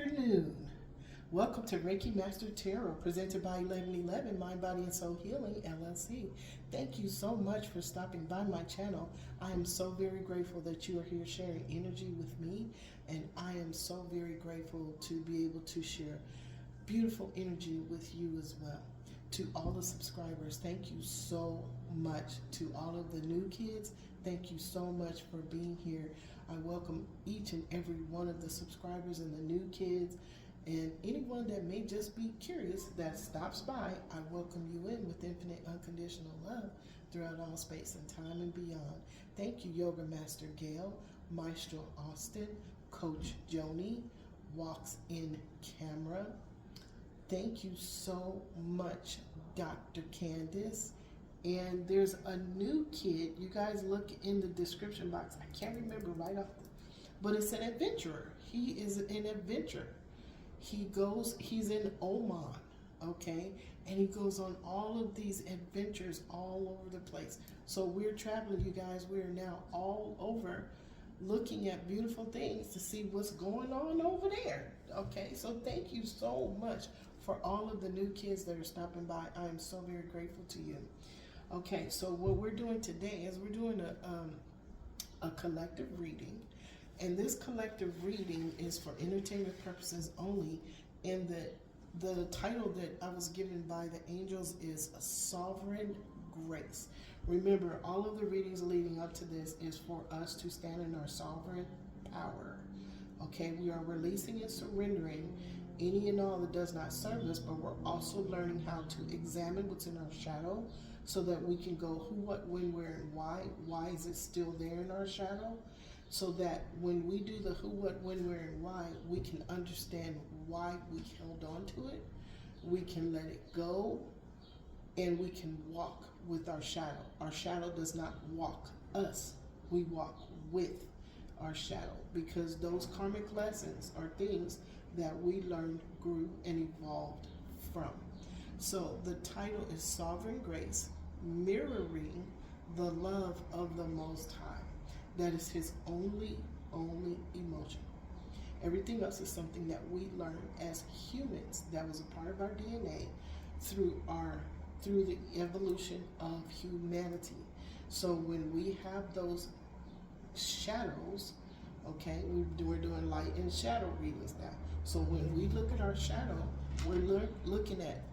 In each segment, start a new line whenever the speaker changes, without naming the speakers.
afternoon. Welcome to Reiki Master Tarot, presented by 1111 Mind, Body, and Soul Healing, LLC. Thank you so much for stopping by my channel. I am so very grateful that you are here sharing energy with me, and I am so very grateful to be able to share beautiful energy with you as well. To all the subscribers, thank you so much. To all of the new kids, thank you so much for being here. I welcome each and every one of the subscribers and the new kids, and anyone that may just be curious that stops by. I welcome you in with infinite unconditional love throughout all space and time and beyond. Thank you, Yoga Master Gail, Maestro Austin, Coach Joni, Walks in Camera. Thank you so much, Dr. Candace. And there's a new kid. You guys look in the description box. I can't remember right off, but it's an adventurer. He is an adventurer. He's in Oman, okay? And he goes on all of these adventures all over the place. So we're traveling, you guys. We're now all over looking at beautiful things to see what's going on over there, okay? So thank you so much for all of the new kids that are stopping by. I am so very grateful to you. Okay, so what we're doing today is we're doing a collective reading. And this collective reading is for entertainment purposes only. And the title that I was given by the angels is Sovereign Grace. Remember, all of the readings leading up to this is for us to stand in our sovereign power. Okay, we are releasing and surrendering any and all that does not serve us, but we're also learning how to examine what's in our shadow so that we can go who, what, when, where, and why. Why is it still there in our shadow? So that when we do the who, what, when, where, and why, we can understand why we held on to it. We can let it go, and we can walk with our shadow. Our shadow does not walk us. We walk with our shadow, because those karmic lessons are things that we learned, grew, and evolved from. So the title is Sovereign Grace, mirroring the love of the Most High. That is his only emotion. Everything else is something that we learn as humans. That was a part of our DNA through the evolution of humanity. So when we have those shadows, okay, we're doing light and shadow readings now. So when we look at our shadow, we're looking at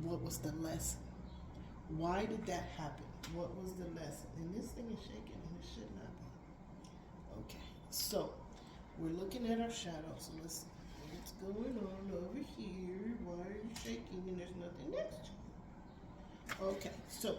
what was the lesson. Why did that happen? What was the lesson? And this thing is shaking, and it should not be. Okay, so we're looking at our shadow. So let's see what's going on over here. Why are you shaking and there's nothing next to you? Okay, so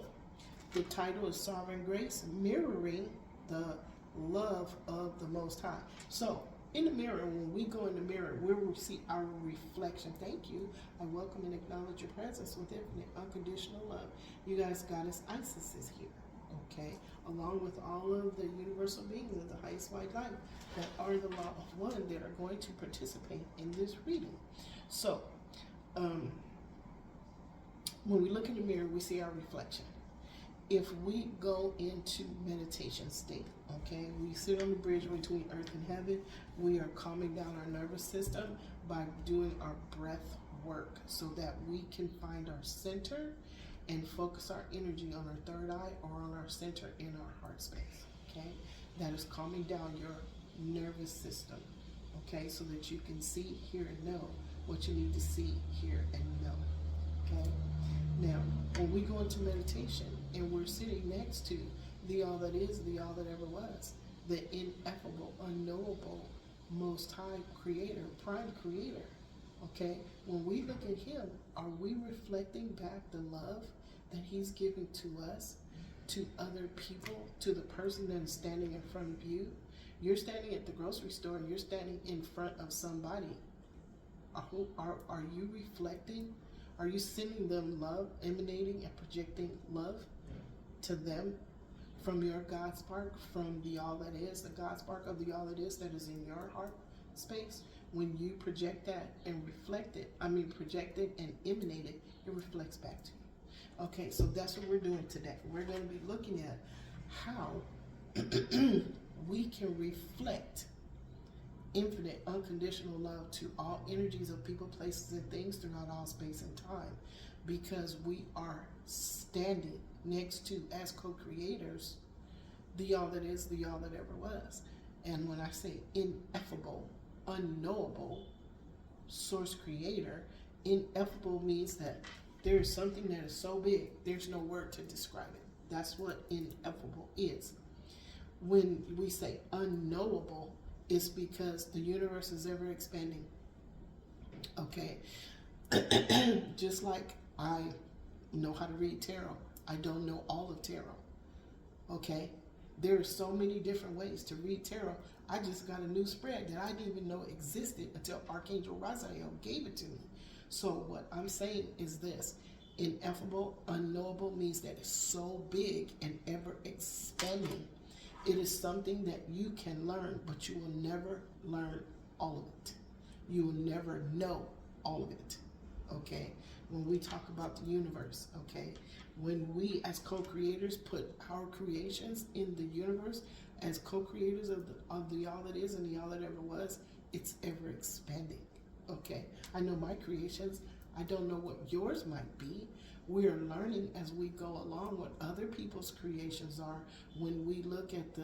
the title is Sovereign Grace, mirroring the love of the Most High. So in the mirror, when we go in the mirror, we will see our reflection. Thank you. I welcome and acknowledge your presence with infinite unconditional love. You guys, Goddess Isis is here, okay? Along with all of the universal beings of the highest white light that are the law of one that are going to participate in this reading. So, when we look in the mirror, we see our reflection. If we go into meditation state, okay, we sit on the bridge between earth and heaven, we are calming down our nervous system by doing our breath work so that we can find our center and focus our energy on our third eye or on our center in our heart space, okay? That is calming down your nervous system, okay, so that you can see, hear, and know what you need to see, hear, and know, okay? Now, when we go into meditation and we're sitting next to the all that is, the all that ever was, the ineffable, unknowable, most high creator, prime creator, okay? When we look at him, are we reflecting back the love that he's giving to us, to other people, to the person that is standing in front of you? You're standing at the grocery store and you're standing in front of somebody. Are you reflecting? Are you sending them love, emanating and projecting love to them from your God spark, from the all that is, the God spark of the all that is that is in your heart space? When you project that and reflect it, project it and emanate it, it reflects back to you. Okay, so that's what we're doing today. We're going to be looking at how we can reflect infinite, unconditional love to all energies of people, places, and things throughout all space and time, because we are standing next to, as co-creators, the all that is, the all that ever was. And when I say ineffable, unknowable source creator, ineffable means that there is something that is so big, there's no word to describe it. That's what ineffable is. When we say unknowable, it's because the universe is ever expanding. Okay? Just like I know how to read tarot, I don't know all of tarot. Okay? There are so many different ways to read tarot. I just got a new spread that I didn't even know existed until Archangel Raziel gave it to me. So what I'm saying is this: ineffable, unknowable means that it's so big and ever expanding. It is something that you can learn, but you will never learn all of it. You will never know all of it. Okay? When we talk about the universe, okay? When we as co-creators put our creations in the universe as co-creators of the all that is and the all that ever was, it's ever expanding. Okay? I know my creations. I don't know what yours might be. We are learning as we go along what other people's creations are. When we look at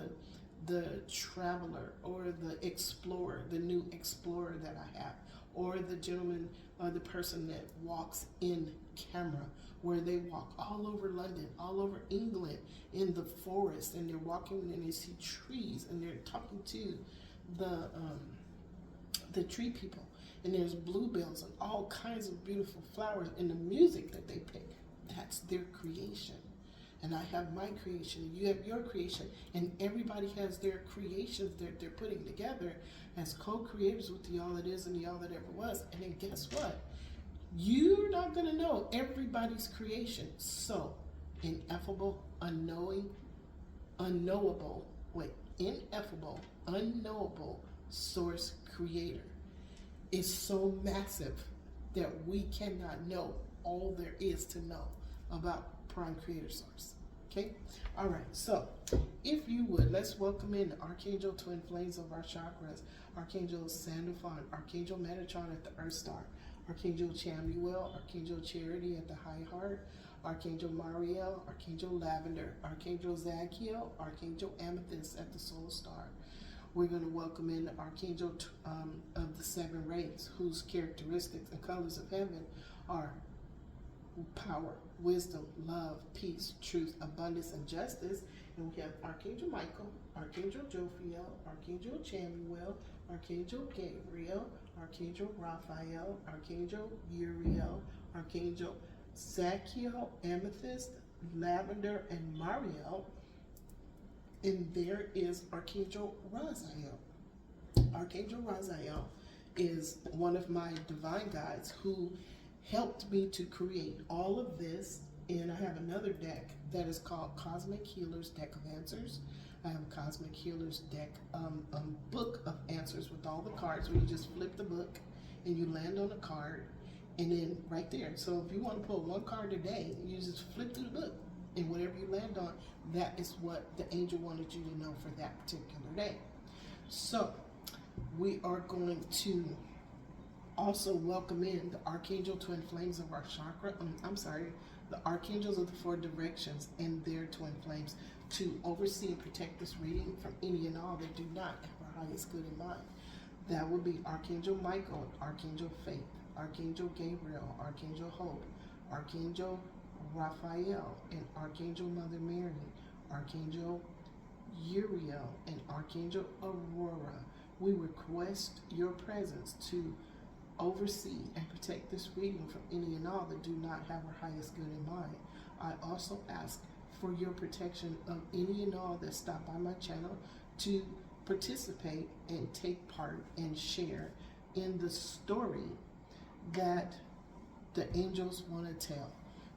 the traveler or the explorer, the new explorer that I have, or the gentleman or the person that walks in camera, where they walk all over London, all over England, in the forest, and they're walking and they see trees and they're talking to the tree people. And there's bluebells and all kinds of beautiful flowers, and the music that they pick, that's their creation. And I have my creation, and you have your creation, and everybody has their creations that they're putting together as co-creators with the all that is and the all that ever was. And then guess what? You're not going to know everybody's creation. So, ineffable, ineffable, unknowable source creator is so massive that we cannot know all there is to know about Prime Creator Source. Okay? All right. So, if you would, let's welcome in the Archangel Twin Flames of our chakras, Archangel Sandalphon, Archangel Metatron at the Earth Star, Archangel Chamuel, Archangel Charity at the High Heart, Archangel Mariel, Archangel Lavender, Archangel Zachiel, Archangel Amethyst at the Soul Star. We're going to welcome in the Archangel of the Seven Rays, whose characteristics and colors of heaven are power, wisdom, love, peace, truth, abundance, and justice. And we have Archangel Michael, Archangel Jophiel, Archangel Chamuel, Archangel Gabriel, Archangel Raphael, Archangel Uriel, Archangel Zachiel, Amethyst, Lavender, and Mariel. And there is Archangel Raziel. Archangel Raziel is one of my divine guides who helped me to create all of this. And I have another deck that is called Cosmic Healer's Deck of Answers. I have a Cosmic Healer's deck, book of answers with all the cards, where you just flip the book and you land on a card, and then right there. So if you want to pull one card a day, you just flip through the book, and whatever you land on, that is what the angel wanted you to know for that particular day. So we are going to also welcome in the Archangel Twin Flames of our chakra. The Archangels of the Four Directions and their Twin Flames to oversee and protect this reading from any and all that do not have our highest good in mind. That would be Archangel Michael, Archangel Faith, Archangel Gabriel, Archangel Hope, Archangel Raphael, and Archangel Mother Mary, Archangel Uriel, and Archangel Aurora. We request your presence to oversee and protect this reading from any and all that do not have our highest good in mind. I also ask for your protection of any and all that stop by my channel to participate and take part and share in the story that the angels want to tell.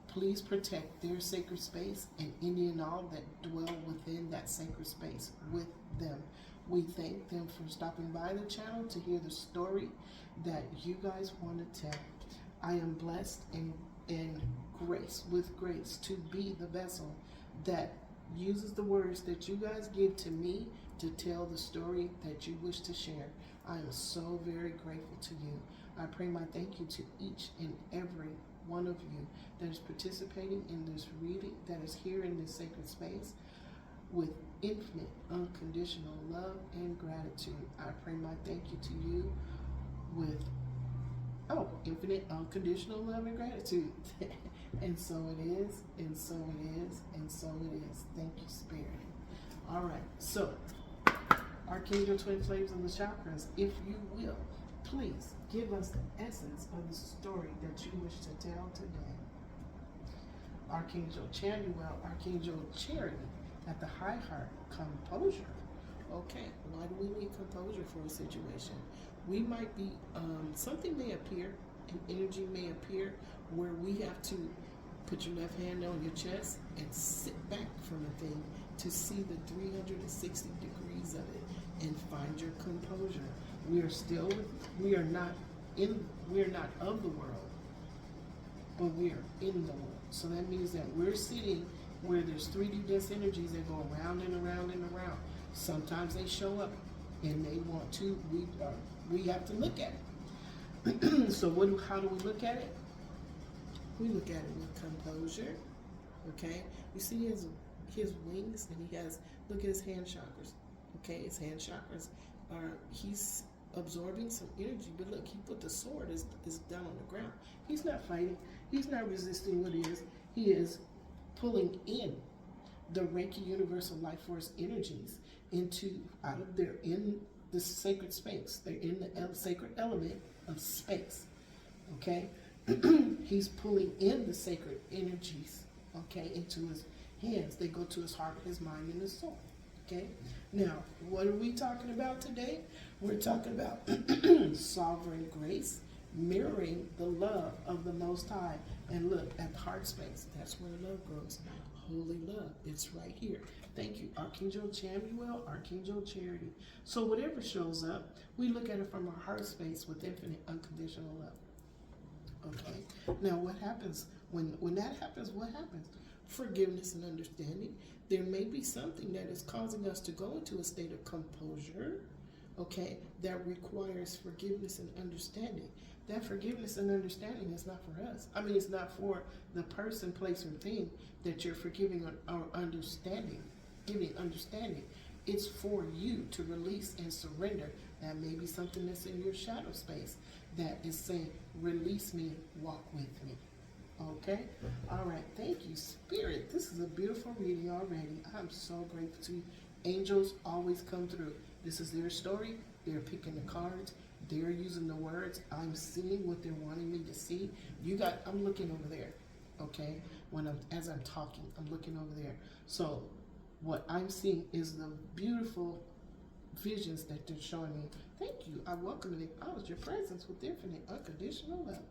Please protect their sacred space and any and all that dwell within that sacred space with them. We thank them for stopping by the channel to hear the story that you guys want to tell. I am blessed and with grace to be the vessel that uses the words that you guys give to me to tell the story that you wish to share. I am so very grateful to you. I pray my thank you to each and every one of you that is participating in this reading, that is here in this sacred space with infinite unconditional love and gratitude. I pray my thank you to you with infinite unconditional love and gratitude. And so it is, and so it is, and so it is. Thank you, Spirit. All right, so Archangel Twin Flames of the Chakras, if you will, please give us the essence of the story that you wish to tell today. Archangel Chamuel, Archangel Charity, at the high heart, composure. Okay, why do we need composure for a situation? We might be, something may appear, an energy may appear where we have to put your left hand on your chest and sit back from the thing to see the 360 degrees of it and find your composure. We are not of the world, but we are in the world. So that means that we're sitting where there's 3D dense energies that go around and around and around. Sometimes they show up and they want to, we have to look at it. So how do we look at it? We look at it with composure, okay? You see his wings, and he has, look at his hand chakras, okay? His hand chakras he's absorbing some energy, but look, he put the sword is down on the ground. He's not fighting. He's not resisting what it is. He is pulling in the Reiki Universal Life Force energies out of there in the sacred space. They're in the sacred element of space, okay? He's pulling in the sacred energies, okay, into his hands. They go to his heart, his mind, and his soul, okay? Now, what are we talking about today? We're talking about sovereign grace, mirroring the love of the Most High. And look, at the heart space, that's where love grows. Holy love, it's right here. Thank you, Archangel Chamuel, Archangel Charity. So whatever shows up, we look at it from our heart space with infinite unconditional love. Okay, now what happens when that happens? What happens? Forgiveness and understanding. There may be something that is causing us to go into a state of composure, okay, that requires forgiveness and understanding. That forgiveness and understanding is not for us. I mean, it's not for the person, place, or thing that you're forgiving or understanding, giving understanding. It's for you to release and surrender. That may be something that's in your shadow space that is saying, release me, walk with me. Okay? All right. Thank you, Spirit. This is a beautiful reading already. I'm so grateful to you. Angels always come through. This is their story. They're picking the cards. They're using the words. I'm seeing what they're wanting me to see. I'm looking over there. Okay? As I'm talking, I'm looking over there. So what I'm seeing is the beautiful visions that they're showing me. Thank you. I welcome it. I was your presence with infinite unconditional love.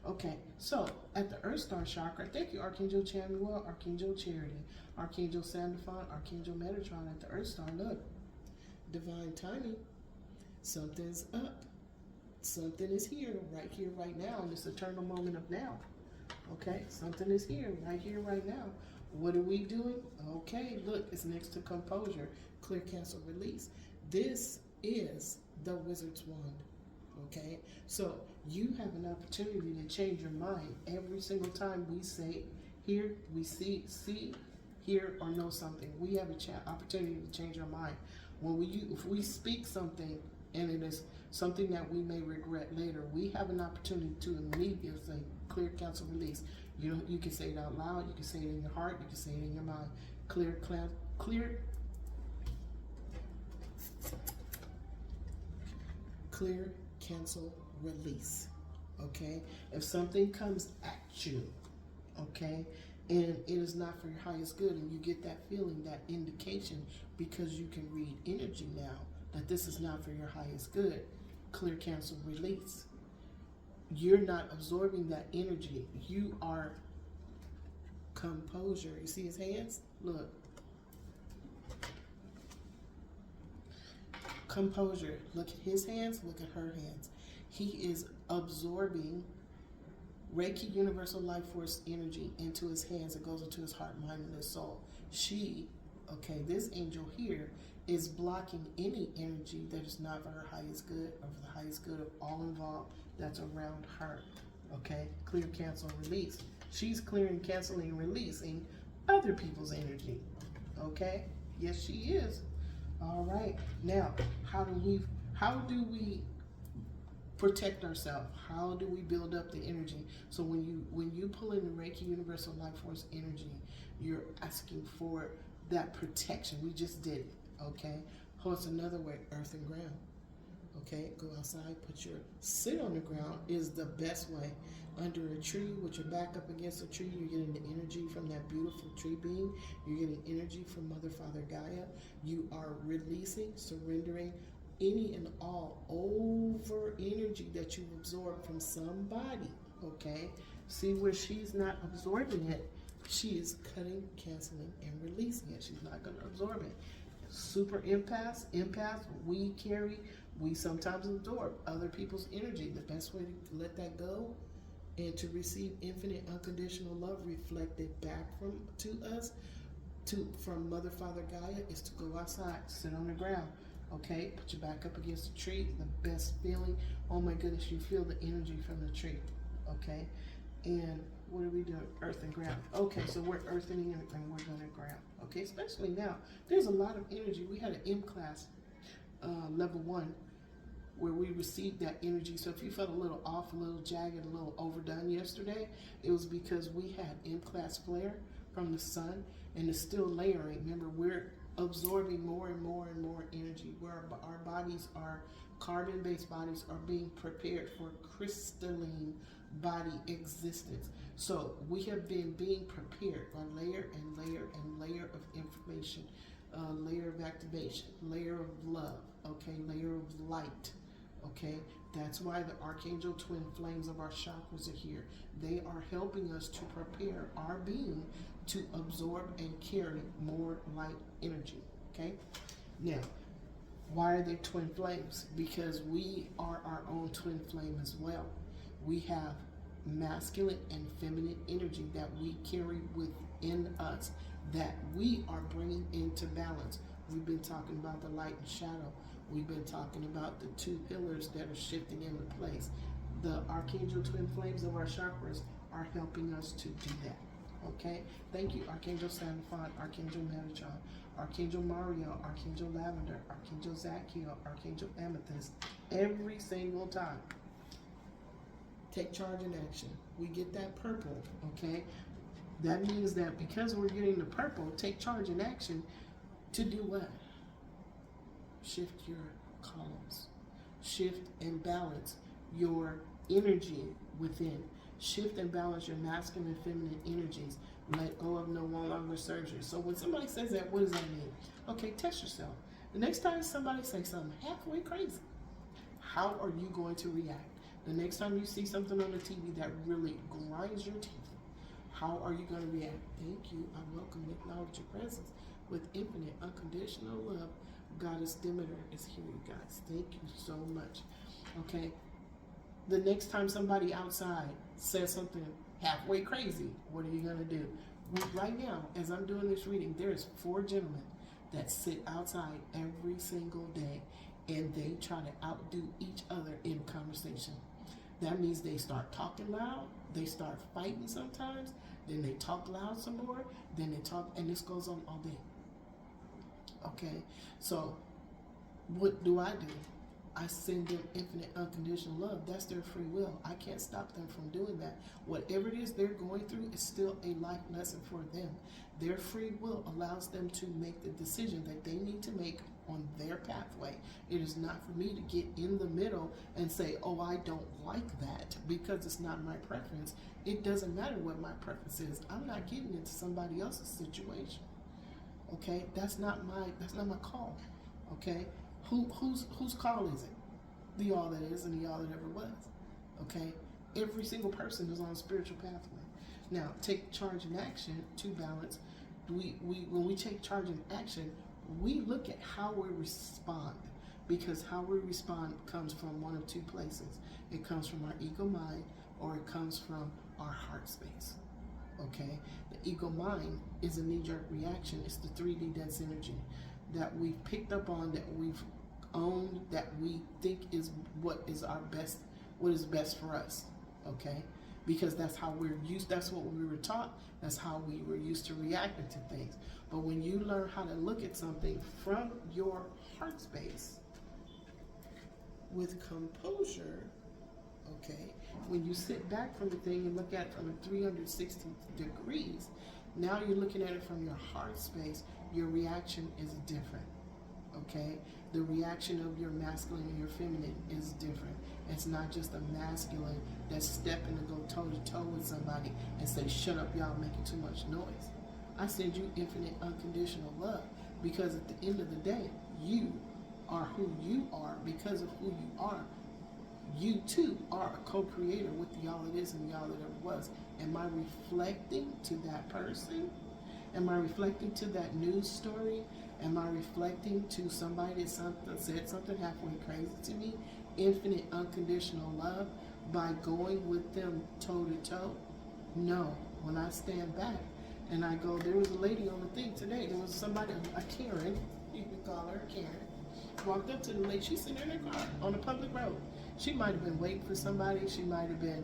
Okay, so at the Earth Star Chakra, thank you, Archangel Chamuel, Archangel Charity, Archangel Sandalphon, Archangel Metatron at the Earth Star. Look, divine timing. Something's up. Something is here, right now, in this eternal moment of now. Okay, something is here, right now. What are we doing? Okay, look, it's next to composure, clear, cancel, release. This is the Wizard's Wand. Okay, so you have an opportunity to change your mind every single time we say, hear, we see, hear, or know something. We have an opportunity to change our mind. If we speak something and it is something that we may regret later, we have an opportunity to immediately say, clear, cancel, release. You can say it out loud, you can say it in your heart, you can say it in your mind. Clear, cancel, release. Okay? If something comes at you, okay, and it is not for your highest good, and you get that feeling, that indication, because you can read energy now, that this is not for your highest good, clear, cancel, release. You're not absorbing that energy. You are composure. You see his hands? Look. Composure. Look at his hands. Look at her hands. He is absorbing Reiki Universal Life Force energy into his hands. It goes into his heart, mind, and his soul. This angel here is blocking any energy that is not for her highest good or for the highest good of all involved that's around her. Okay? Clear, cancel, and release. She's clearing, canceling, and releasing other people's energy. Okay? Yes, she is. All right. Now, how do we protect ourselves? How do we build up the energy? So when you pull in the Reiki Universal Life Force energy, you're asking for that protection. We just did it. Okay? Oh, it's another way, earth and ground. Okay, go outside, sit on the ground is the best way. Under a tree with your back up against a tree, you're getting the energy from that beautiful tree being. You're getting energy from Mother, Father, Gaia. You are releasing, surrendering any and all over energy that you've absorbed from somebody. Okay, see where she's not absorbing it, she is cutting, canceling, and releasing it. She's not going to absorb it. Super empaths, we sometimes absorb other people's energy. The best way to let that go and to receive infinite unconditional love reflected back to us, from Mother, Father, Gaia, is to go outside, sit on the ground. Okay, put your back up against a tree. The best feeling. Oh my goodness, you feel the energy from the tree. Okay, and what are we doing? Earth and ground. Okay, so we're earthening and we're going to ground. Okay, especially now, there's a lot of energy. We had an M class, level 1, where we received that energy. So if you felt a little off, a little jagged, a little overdone yesterday, it was because we had M class flare from the sun, and it's still layering. Remember, we're absorbing more and more and more energy, where our bodies, our carbon-based bodies, are being prepared for crystalline body existence. So we have been being prepared by layer and layer and layer of information, layer of activation, layer of love, okay, layer of light, okay. That's why the Archangel twin flames of our chakras are here. They are helping us to prepare our being to absorb and carry more light energy, okay. Now, why are they twin flames? Because we are our own twin flame as well. We have masculine and feminine energy that we carry within us, that we are bringing into balance. We've been talking about the light and shadow. We've been talking about the 2 pillars that are shifting into place. The Archangel twin flames of our chakras are helping us to do that. Okay? Thank you, Archangel San Juan, Archangel Metatron, Archangel Mario, Archangel Lavender, Archangel Zachiel, Archangel Amethyst. Every single time. Take charge and action. We get that purple, okay? That means that because we're getting the purple, take charge and action to do what? Shift your columns. Shift and balance your energy within. Shift and balance your masculine and feminine energies. Let go of no longer serves you. So when somebody says that, what does that mean? Okay, test yourself. The next time somebody says something halfway crazy, how are you going to react? The next time you see something on the TV that really grinds your teeth, how are you going to react? Thank you. I welcome and acknowledge your presence with infinite, unconditional love. Goddess Demeter is here, you guys. Thank you so much. Okay. The next time somebody outside says something halfway crazy, what are you going to do? Right now, as I'm doing this reading, there's 4 gentlemen that sit outside every single day, and they try to outdo each other in conversation. That means they start talking loud, they start fighting sometimes, then they talk loud some more, then they talk, and this goes on all day. Okay, so what do? I send them infinite unconditional love. That's their free will. I can't stop them from doing that. Whatever it is they're going through is still a life lesson for them. Their free will allows them to make the decision that they need to make on their pathway. It is not for me to get in the middle and say, oh, I don't like that because it's not my preference. It doesn't matter what my preference is. I'm not getting into somebody else's situation. Okay, that's not my call. Okay, whose call is it? The all that is and the all that ever was. Okay, every single person is on a spiritual pathway. Now, take charge and action to balance. When we take charge and action, we look at how we respond, because how we respond comes from one of 2 places. It comes from our ego mind, or it comes from our heart space. Okay, the ego mind is a knee-jerk reaction. It's the 3D dense energy. that we've picked up on, that we've owned, that we think is what is our best, what is best for us, okay? Because that's how we're used, that's what we were taught, that's how we were used to reacting to things. But when you learn how to look at something from your heart space with composure, okay, when you sit back from the thing and look at it from a 360 degrees, now you're looking at it from your heart space, your reaction is different, okay? The reaction of your masculine and your feminine is different. It's not just a masculine that's stepping to go toe to toe with somebody and say, shut up, y'all making too much noise. I send you infinite unconditional love, because at the end of the day, you are who you are because of who you are. You too are a co-creator with the all it is and the all it ever was. Am I reflecting to that person? Am I reflecting to that news story? Am I reflecting to somebody that said something halfway crazy to me? Infinite unconditional love by going with them toe to toe? No. When I stand back and I go, there was a lady on the thing today. There was somebody, a Karen, you could call her a Karen, walked up to the lady. She's sitting in her car on a public road. She might have been waiting for somebody. She might have been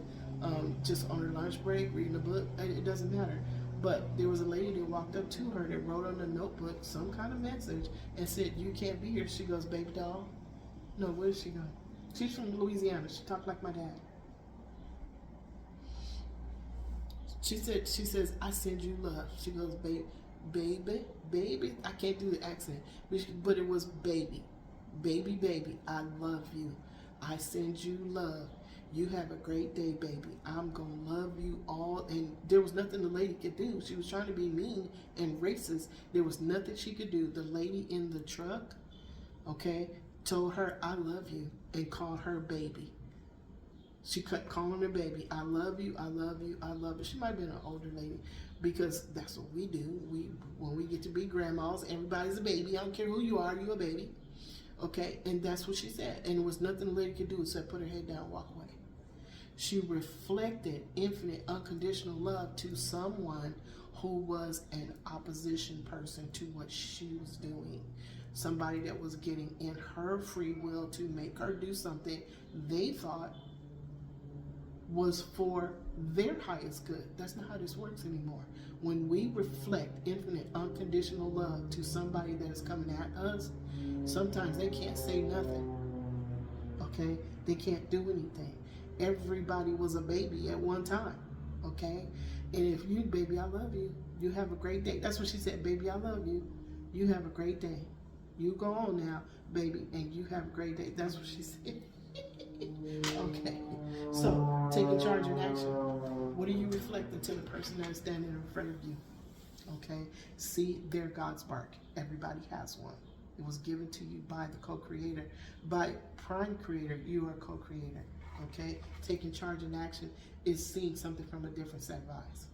just on her lunch break reading a book. It doesn't matter. But there was a lady that walked up to her that wrote on a notebook some kind of message and said, you can't be here. She goes, baby doll. No, where is she going? She's from Louisiana. She talked like my dad. She says, I send you love. She goes, baby. I can't do the accent, but it was baby. Baby, I love you. I send you love. You have a great day, baby. I'm gonna love you all. And there was nothing the lady could do. She was trying to be mean and racist. There was nothing she could do. The lady in the truck, okay, told her, I love you, and called her baby. She kept calling her baby. I love you, I love you, I love you. She might have been an older lady, because that's what we do. When we get to be grandmas, everybody's a baby. I don't care who you are, you're a baby. Okay, and that's what she said. And there was nothing the lady could do except put her head down and walk away. She reflected infinite unconditional love to someone who was an opposition person to what she was doing. Somebody that was getting in her free will to make her do something they thought was for their highest good. That's not how this works anymore. When we reflect infinite unconditional love to somebody that is coming at us, sometimes they can't say nothing, okay? They can't do anything. Everybody was a baby at one time, okay? And if you, baby, I love you. You have a great day. That's what she said, baby, I love you. You have a great day. You go on now, baby, and you have a great day. That's what she said. Okay, so taking charge in action. What are you reflecting to the person that is standing in front of you? Okay, see their God spark. Everybody has one. It was given to you by the co-creator, by prime creator. You are a co-creator. Okay, taking charge in action is seeing something from a different set of eyes.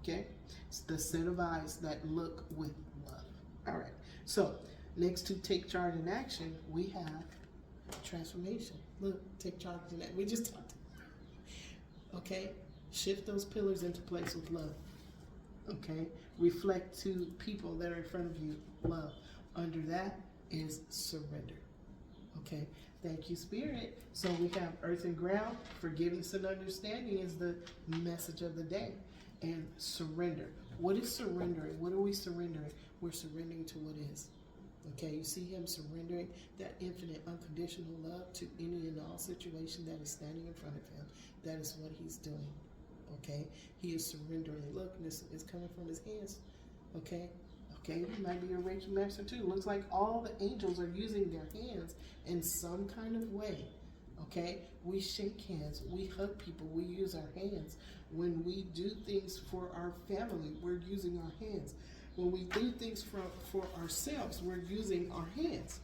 Okay, it's the set of eyes that look with love. All right, so next to take charge in action, we have transformation. Look, take charge in that. We just talked. Okay, shift those pillars into place with love. Okay, reflect to people that are in front of you, love. Under that is surrender. Okay, thank you, Spirit. So we have earth and ground. Forgiveness and understanding is the message of the day. And surrender. What is surrendering? What are we surrendering? We're surrendering to what is. Okay, you see him surrendering that infinite unconditional love to any and all situation that is standing in front of him. That is what he's doing. Okay, he is surrendering. Look, this is coming from his hands. Okay, he might be a Reiki master too. Looks like all the angels are using their hands in some kind of way. Okay, we shake hands, we hug people, we use our hands. When we do things for our family, we're using our hands. When we do things for ourselves, we're using our hands.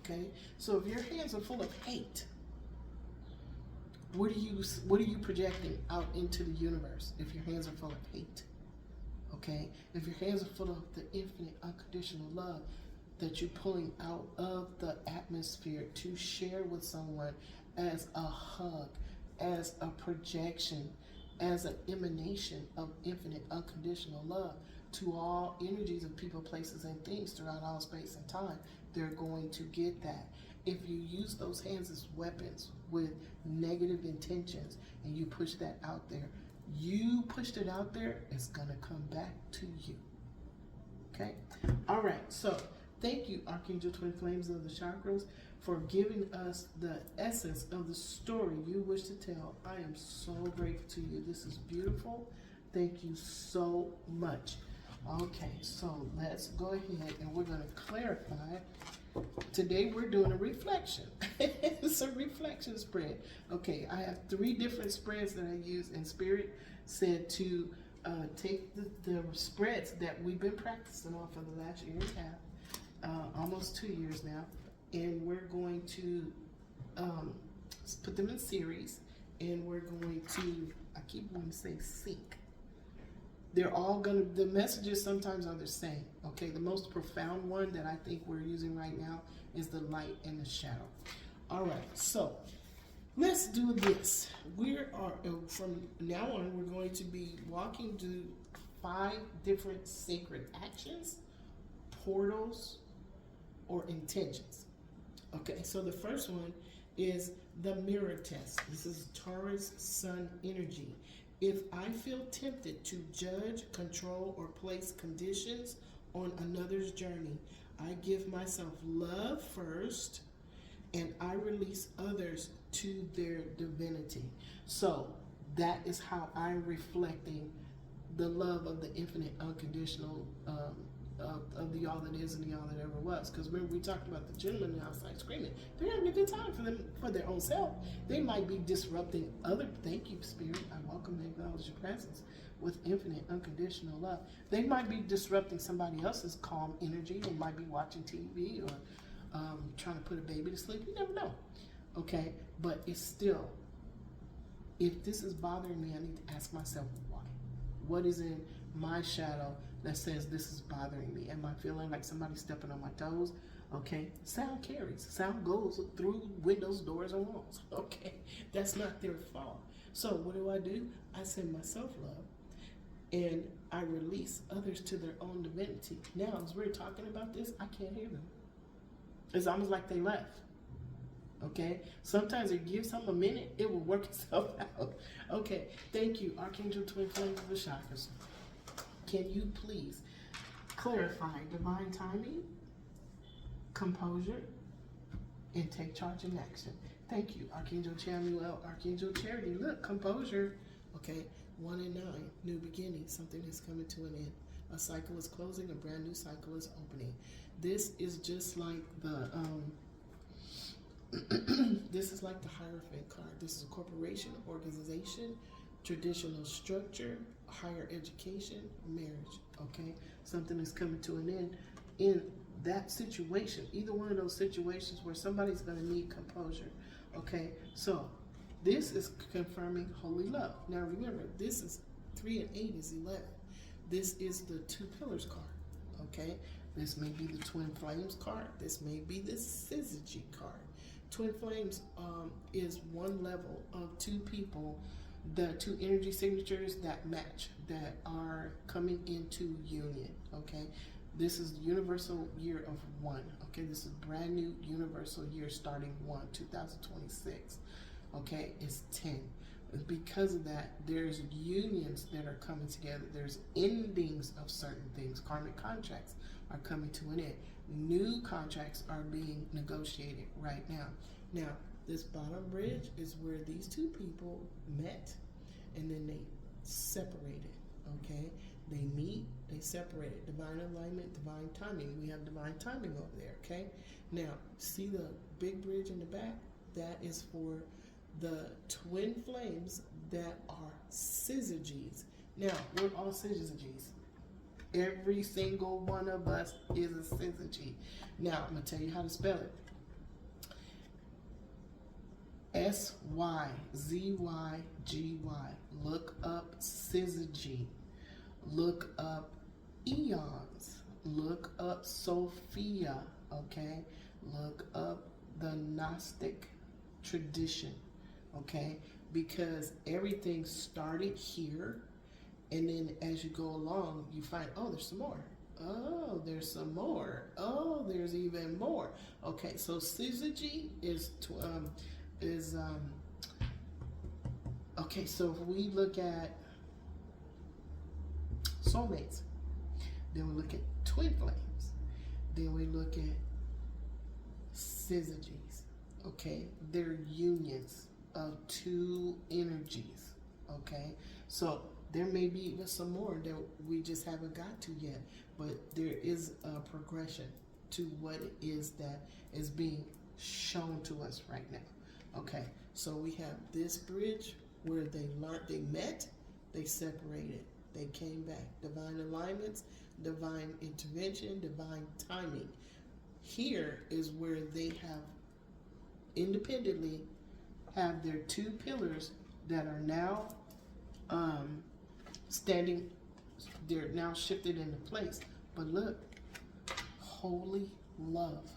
Okay, so if your hands are full of hate, what are you projecting out into the universe? If your hands are full of hate, okay, if your hands are full of the infinite unconditional love that you're pulling out of the atmosphere to share with someone as a hug, as a projection, as an emanation of infinite unconditional love, to all energies of people, places, and things throughout all space and time. They're going to get that. If you use those hands as weapons with negative intentions and you push that out there, you pushed it out there, it's going to come back to you. Okay? All right. So thank you, Archangel Twin Flames of the Chakras, for giving us the essence of the story you wish to tell. I am so grateful to you. This is beautiful. Thank you so much. Okay, so let's go ahead and we're going to clarify. Today we're doing a reflection. It's a reflection spread. Okay, I have 3 different spreads that I use, and Spirit said to take the spreads that we've been practicing on for the last year and a half, almost 2 years now, and we're going to put them in series, and we're going to, I keep wanting to say sync. They're all gonna, the messages sometimes are the same, okay? The most profound one that I think we're using right now is the light and the shadow. All right, so let's do this. We are, from now on, we're going to be walking through 5 different sacred actions, portals, or intentions. Okay, so the first one is the mirror test. This is Taurus Sun energy. If I feel tempted to judge, control, or place conditions on another's journey, I give myself love first, and I release others to their divinity. So that is how I'm reflecting the love of the infinite, unconditional, of the all that is and the all that ever was. Because remember, we talked about the gentleman outside screaming. They're having a good time for their own self. They might be disrupting other. Thank you, Spirit. I welcome and acknowledge your presence with infinite, unconditional love. They might be disrupting somebody else's calm energy. They might be watching TV or trying to put a baby to sleep. You never know. Okay, but it's still, if this is bothering me, I need to ask myself why. What is in my shadow that says this is bothering me? Am I feeling like somebody's stepping on my toes? Okay, sound carries. Sound goes through windows, doors, and walls. Okay, that's not their fault. So what do? I send myself love, and I release others to their own divinity. Now, as we're talking about this, I can't hear them. It's almost like they left. Okay, sometimes it gives them a minute, it will work itself out. Okay, thank you, Archangel Twin Flames of the Chakras. Can you please clarify divine timing, composure, and take charge in action? Thank you, Archangel Chamuel, Archangel Charity. Look, composure. Okay, 1 and 9, new beginning. Something is coming to an end. A cycle is closing, a brand new cycle is opening. This is just like the this is like the Hierophant card. This is a corporation, organization, traditional structure, higher education, marriage. Okay, something is coming to an end in that situation. Either one of those situations where somebody's going to need composure. Okay, so this is confirming holy love. Now remember, this is 3 and 8 is 11. This is the 2 pillars card. Okay, this may be the Twin Flames card. This may be the syzygy card. Twin Flames is one level of 2 people, the 2 energy signatures that match, that are coming into union. Okay, this is the universal year of 1. Okay, this is brand new universal year starting 2026. Okay, it's 10. Because of that, there's unions that are coming together. There's endings of certain things. Karmic contracts are coming to an end. New contracts are being negotiated right now. Now, this bottom bridge is where these 2 people met and then they separated. Okay, they meet, they separated. Divine alignment, divine timing. We have divine timing over there. Okay, now see the big bridge in the back? That is for the twin flames that are syzygies. Now, we're all syzygies. Every single one of us is a syzygy. Now, I'm going to tell you how to spell it. S-Y-Z-Y-G-Y. Look up syzygy. Look up eons. Look up Sophia. Okay? Look up the Gnostic tradition. Okay? Because everything started here And then as you go along, you find, oh, there's some more. Oh, there's some more. Oh, there's even more. Okay, so syzygy is okay. So if we look at soulmates, then we look at twin flames, then we look at syzygies. Okay, they're unions of two energies. Okay, so there may be even some more that we just haven't got to yet, but there is a progression to what it is that is being shown to us right now. Okay, so we have this bridge where they learned, they met, they separated, they came back. Divine alignments, divine intervention, divine timing. Here is where they have independently have their two pillars that are now standing, they're now shifted into place. But look, holy love.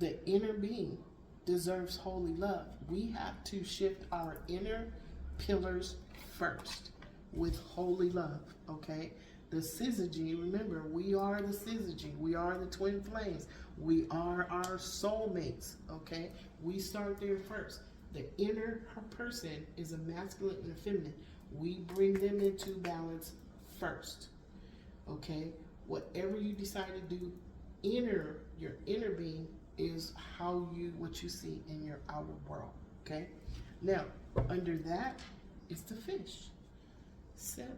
The inner being deserves holy love. We have to shift our inner pillars first with holy love, okay? The syzygy, remember, we are the syzygy. We are the twin flames. We are our soulmates, okay? We start there first. The inner person is a masculine and a feminine. We bring them into balance first, okay? Whatever you decide to do, your inner being is what you see in your outer world, okay? Now, under that is the fish. 7,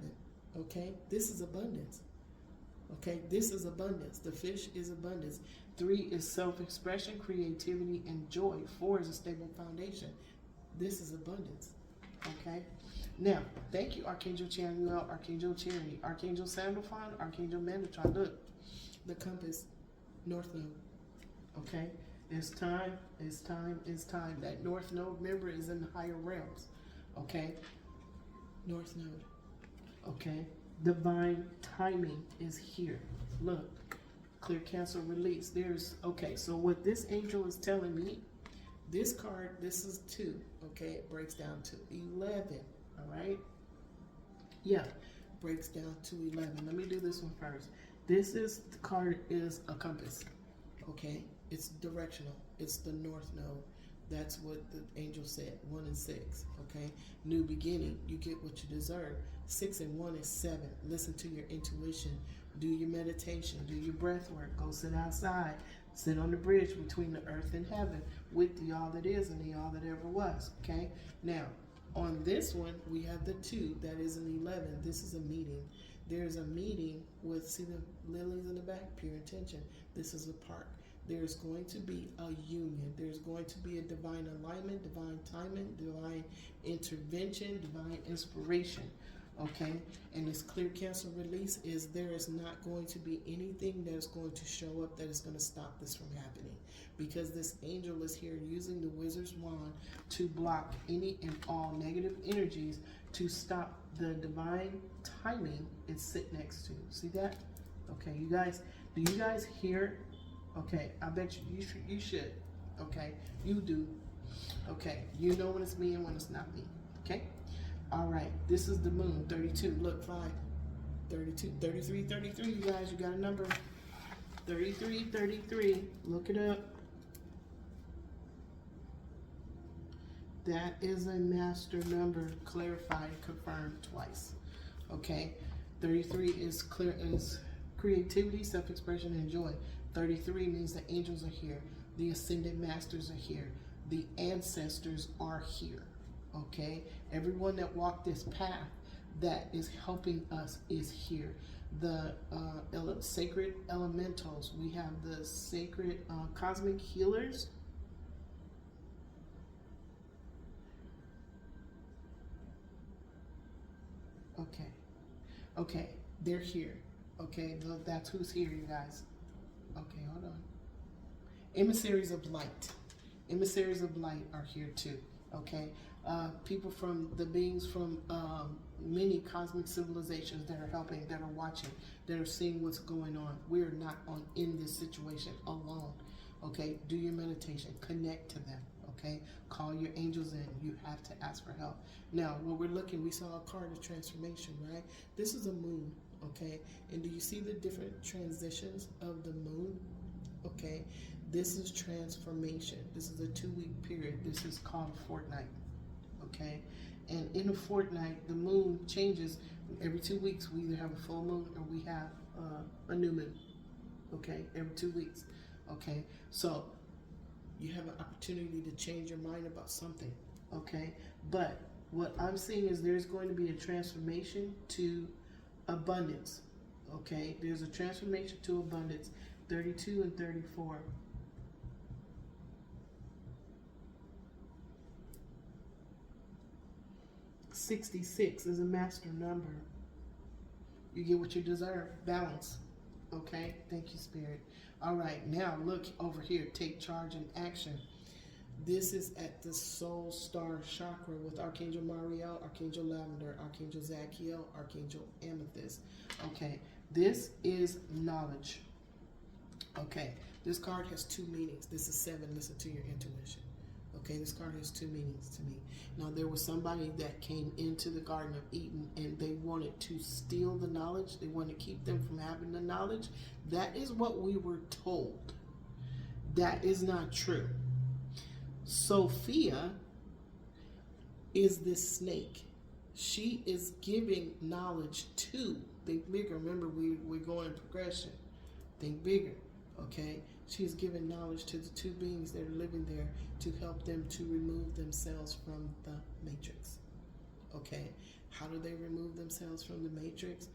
okay? This is abundance, okay? This is abundance. The fish is abundance. 3 is self-expression, creativity, and joy. 4 is a stable foundation. This is abundance, okay? Now, thank you, Archangel Chamuel, Archangel Charity, Archangel Sandalphon, Archangel Metatron. Look, the compass, North Node, okay? It's time, it's time, it's time. That North Node, remember, is in the higher realms, okay? North Node, okay? Divine timing is here. Look, clear, cancel, release. Okay, so what this angel is telling me, this card, this is 2, okay? It breaks down to 11, all right? Yeah, breaks down to 11. Let me do this one first. The card is a compass, okay? It's directional. It's the North Node. That's what the angel said, 1 and 6, okay? New beginning, you get what you deserve. 6 and 1 is 7. Listen to your intuition. Do your meditation. Do your breath work. Go sit outside. Sit on the bridge between the earth and heaven with the all that is and the all that ever was, okay? Now, on this one, we have the 2. That is an 11. This is a meeting. There's a meeting with, see the lilies in the back? Pure intention. This is a park. There's going to be a union. There's going to be a divine alignment, divine timing, divine intervention, divine inspiration, okay? And this clear, cancel, release is there is not going to be anything that is going to show up that is going to stop this from happening, because this angel is here using the wizard's wand to block any and all negative energies to stop the divine timing it's sit next to. See that? Okay, you guys, do you guys hear? Okay, I bet you should. Okay, you do. Okay, you know when it's me and when it's not me. Okay, all right, this is the moon, 32. Look, 5, 32, 33, 33. You guys, you got a number. 33, 33. Look it up. That is a master number, clarified, confirmed twice. Okay, 33 is creativity, self-expression, and joy. 33 means the angels are here. The ascended masters are here. The ancestors are here. Okay? Everyone that walked this path that is helping us is here. The sacred elementals. We have the sacred cosmic healers. Okay. Okay. They're here. Okay. That's who's here, you guys. Okay, hold on. Emissaries of light. Emissaries of light are here too, okay? People from the beings from many cosmic civilizations that are helping, that are watching, that are seeing what's going on. We're not in this situation alone, okay? Do your meditation. Connect to them, Okay, call your angels in. You have to ask for help. Now, when we're looking, we saw a card of transformation, right? This is a moon, okay? And do you see the different transitions of the moon? Okay, this is transformation. This is a 2-week period. This is called a fortnight, okay? And in a fortnight, the moon changes. Every 2 weeks, we either have a full moon or we have a new moon, okay? Every 2 weeks, okay? So you have an opportunity to change your mind about something, okay? But what I'm seeing is there's going to be a transformation to abundance, okay? There's a transformation to abundance, 32 and 34. $66 is a master number. You get what you deserve. Balance. Okay? Thank you, Spirit. All right, now look over here. Take charge and action. This is at the Soul Star Chakra with Archangel Mariel, Archangel Lavender, Archangel Zachiel, Archangel Amethyst. Okay, this is knowledge. Okay, this card has 2 meanings. This is 7. Listen to your intuition. Okay, this card has 2 meanings to me. Now, there was somebody that came into the Garden of Eden and they wanted to steal the knowledge. They wanted to keep them from having the knowledge. That is what we were told. That is not true. Sophia is this snake. She is giving knowledge to, think bigger. Remember, we're going in progression. Think bigger, okay? She's giving knowledge to the 2 beings that are living there to help them to remove themselves from the matrix, okay? How do they remove themselves from the matrix?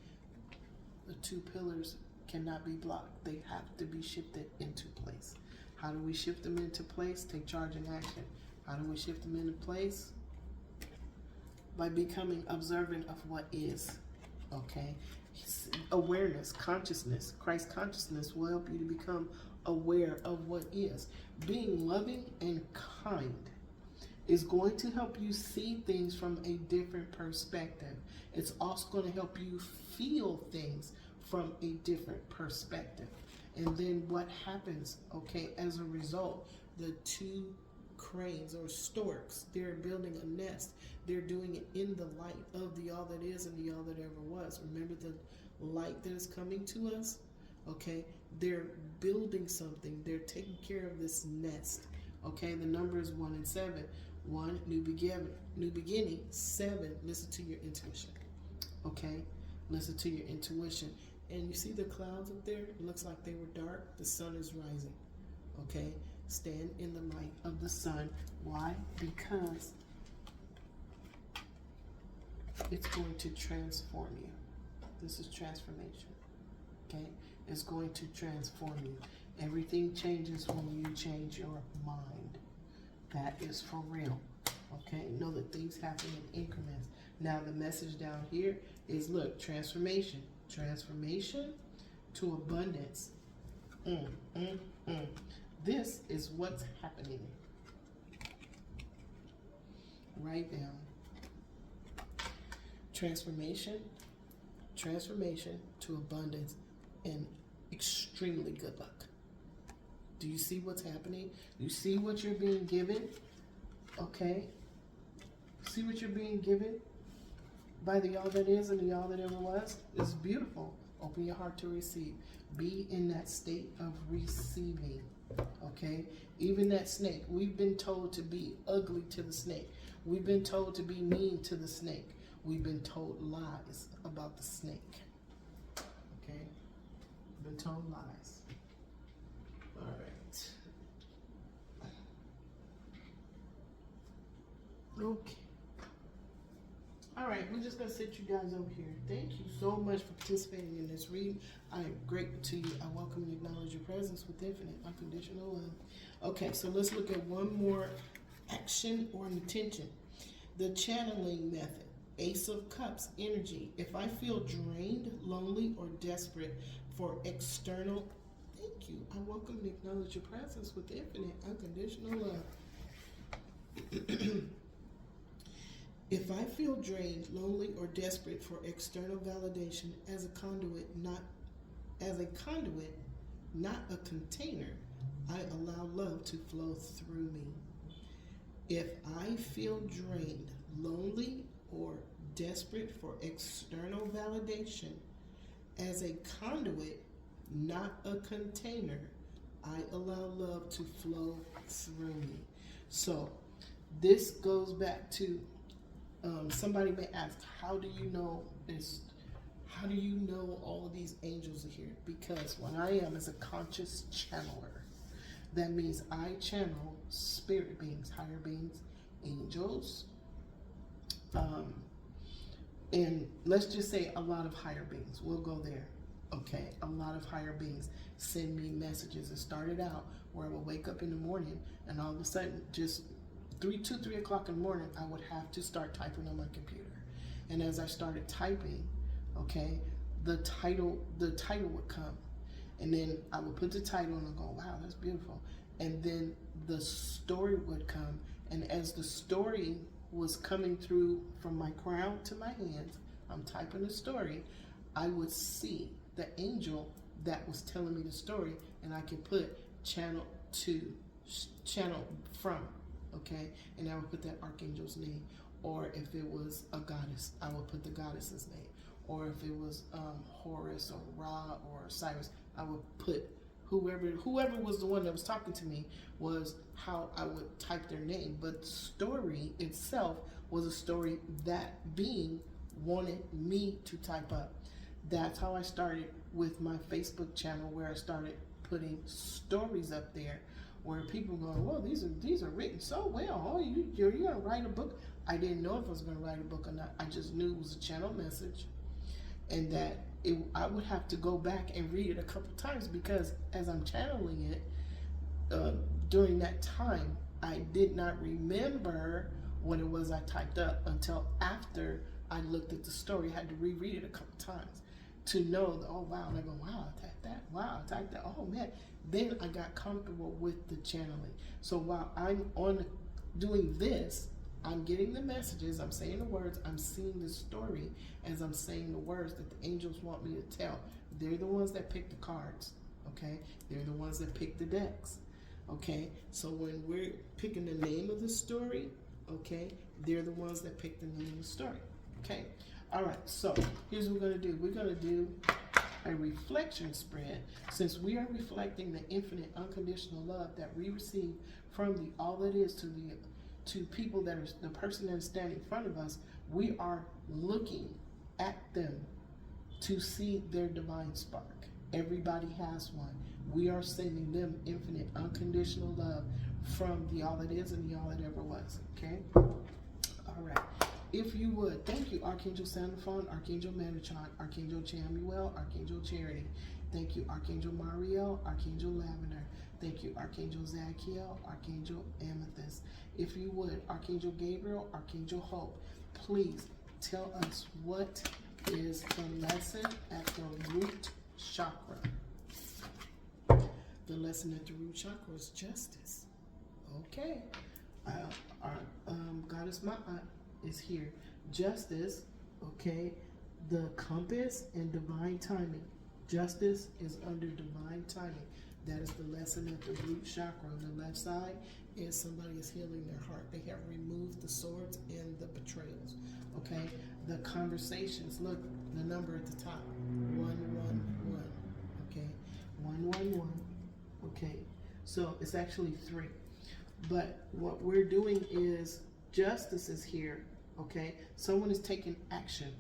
The 2 pillars cannot be blocked. They have to be shifted into place. How do we shift them into place? Take charge and action. How do we shift them into place? By becoming observant of what is, okay? Awareness, consciousness, Christ consciousness will help you to become aware of what is. Being loving and kind is going to help you see things from a different perspective. It's also going to help you feel things from a different perspective. And then what happens, okay, as a result, the 2 cranes or storks, they're building a nest. They're doing it in the light of the all that is and the all that ever was. Remember the light that is coming to us? Okay, they're building something. They're taking care of this nest. Okay, the number is 1 and 7. 1, new beginning. 7, listen to your intuition. Okay, listen to your intuition. And you see the clouds up there? It looks like they were dark. The sun is rising. Okay, stand in the light of the sun. Why? Because it's going to transform you. This is transformation. Okay, it's going to transform you. Everything changes when you change your mind. That is for real. Okay, know that things happen in increments. Now the message down here is, look, transformation. Transformation to abundance. This is what's happening. Write down. Transformation to abundance, and extremely good luck. Do you see what's happening? You see what you're being given? Okay. See what you're being given by the all that is and the all that ever was? It's beautiful. Open your heart to receive. Be in that state of receiving. Okay? Even that snake. We've been told to be ugly to the snake. We've been told to be mean to the snake. We've been told lies about the snake. Okay? We've been told lies. All right. Okay. All right, we're just going to sit you guys over here. Thank you so much for participating in this reading. I am grateful to you. I welcome and acknowledge your presence with infinite, unconditional love. Okay, so let's look at one more action or intention. The channeling method. Ace of Cups, energy. If I feel drained, lonely, or desperate for external, thank you. I welcome and acknowledge your presence with infinite, unconditional love. If I feel drained, lonely, or desperate for external validation as a conduit, not a container, I allow love to flow through me. If I feel drained, lonely, or desperate for external validation, as a conduit, not a container, I allow love to flow through me. So this goes back to somebody may ask, how do you know this? How do you know all of these angels are here? Because what I am is a conscious channeler. That means I channel spirit beings, higher beings, angels, and let's just say a lot of higher beings. We'll go there. Okay, a lot of higher beings send me messages. It started out where I would wake up in the morning and all of a sudden, just 3 o'clock in the morning, I would have to start typing on my computer. And as I started typing, okay, the title would come. And then I would put the title and I'd go, wow, that's beautiful. And then the story would come. And as the story was coming through from my crown to my hands, I'm typing the story, I would see the angel that was telling me the story, and I could put channel to, channel from, okay? And I would put that archangel's name. Or if it was a goddess, I would put the goddess's name. Or if it was Horus or Ra or Cyrus, I would put whoever was the one that was talking to me was how I would type their name. But the story itself was a story that being wanted me to type up. That's how I started with my Facebook channel, where I started putting stories up there where people were going, well, these are written so well. Oh, you're gonna write a book. I didn't know if I was gonna write a book or not. I just knew it was a channel message, and that I would have to go back and read it a couple times, because as I'm channeling it, during that time, I did not remember what it was I typed up until after I looked at the story. I had to reread it a couple times to know that, oh wow, and I go, wow, I typed that, wow, I typed that, oh man. Then I got comfortable with the channeling. So while I'm doing this, I'm getting the messages, I'm saying the words, I'm seeing the story as I'm saying the words that the angels want me to tell. They're the ones that pick the cards, okay? They're the ones that pick the decks, okay? So when we're picking the name of the story, okay, they're the ones that pick the name of the story, okay? All right, so here's what we're gonna do. We're gonna do a reflection spread, since we are reflecting the infinite unconditional love that we receive from the all that is to people that are the person that is standing in front of us. We are looking at them to see their divine spark. Everybody has one. We are sending them infinite unconditional love from the all that is and the all that ever was. Okay? All right. If you would, thank you, Archangel Sandalphon, Archangel Metatron, Archangel Chamuel, Archangel Charity. Thank you, Archangel Mariel, Archangel Lavender. Thank you, Archangel Zachiel, Archangel Amethyst. If you would, Archangel Gabriel, Archangel Hope, please tell us what is the lesson at the root chakra. The lesson at the root chakra is justice. Okay. Our Goddess Ma'at is here. Justice, okay, the compass and divine timing. Justice is under divine timing. That is the lesson at the root chakra. On the left side is somebody is healing their heart. They have removed the swords and the betrayals. Okay, the conversations. Look, the number at the top, 111. Okay, 111. Okay, so it's actually 3. But what we're doing is justice is here. Okay, someone is taking action,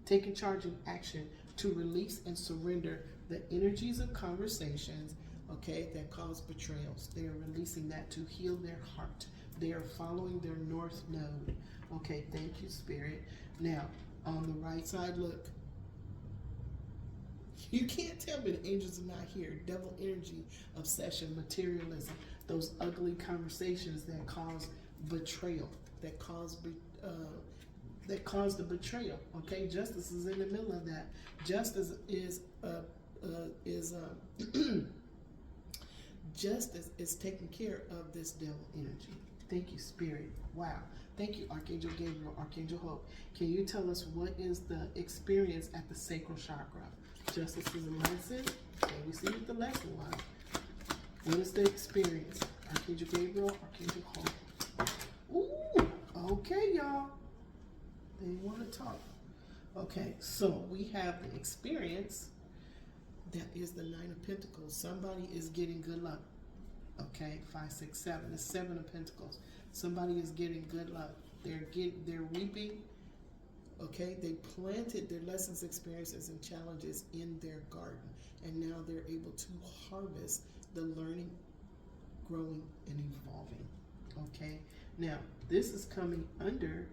taking charge of action to release and surrender the energies of conversations, okay, that cause betrayals. They are releasing that to heal their heart. They are following their north node. Okay, thank you, Spirit. Now, on the right side, look. You can't tell me the angels are not here. Devil energy, obsession, materialism, those ugly conversations that cause betrayal, that cause the betrayal. Okay, justice is in the middle of that. Justice is justice is taking care of this devil energy. Thank you, Spirit. Wow. Thank you, Archangel Gabriel, Archangel Hope. Can you tell us what is the experience at the sacral chakra? Justice is a lesson. Can we see what the lesson was? What is the experience? Archangel Gabriel, Archangel Hope. Okay, y'all. They want to talk. Okay, so we have the experience. That is the Nine of Pentacles. Somebody is getting good luck. Okay, 5, 6, 7. The 7 of Pentacles. Somebody is getting good luck. They're reaping. Okay, they planted their lessons, experiences, and challenges in their garden, and now they're able to harvest the learning, growing, and evolving. Okay, now this is coming under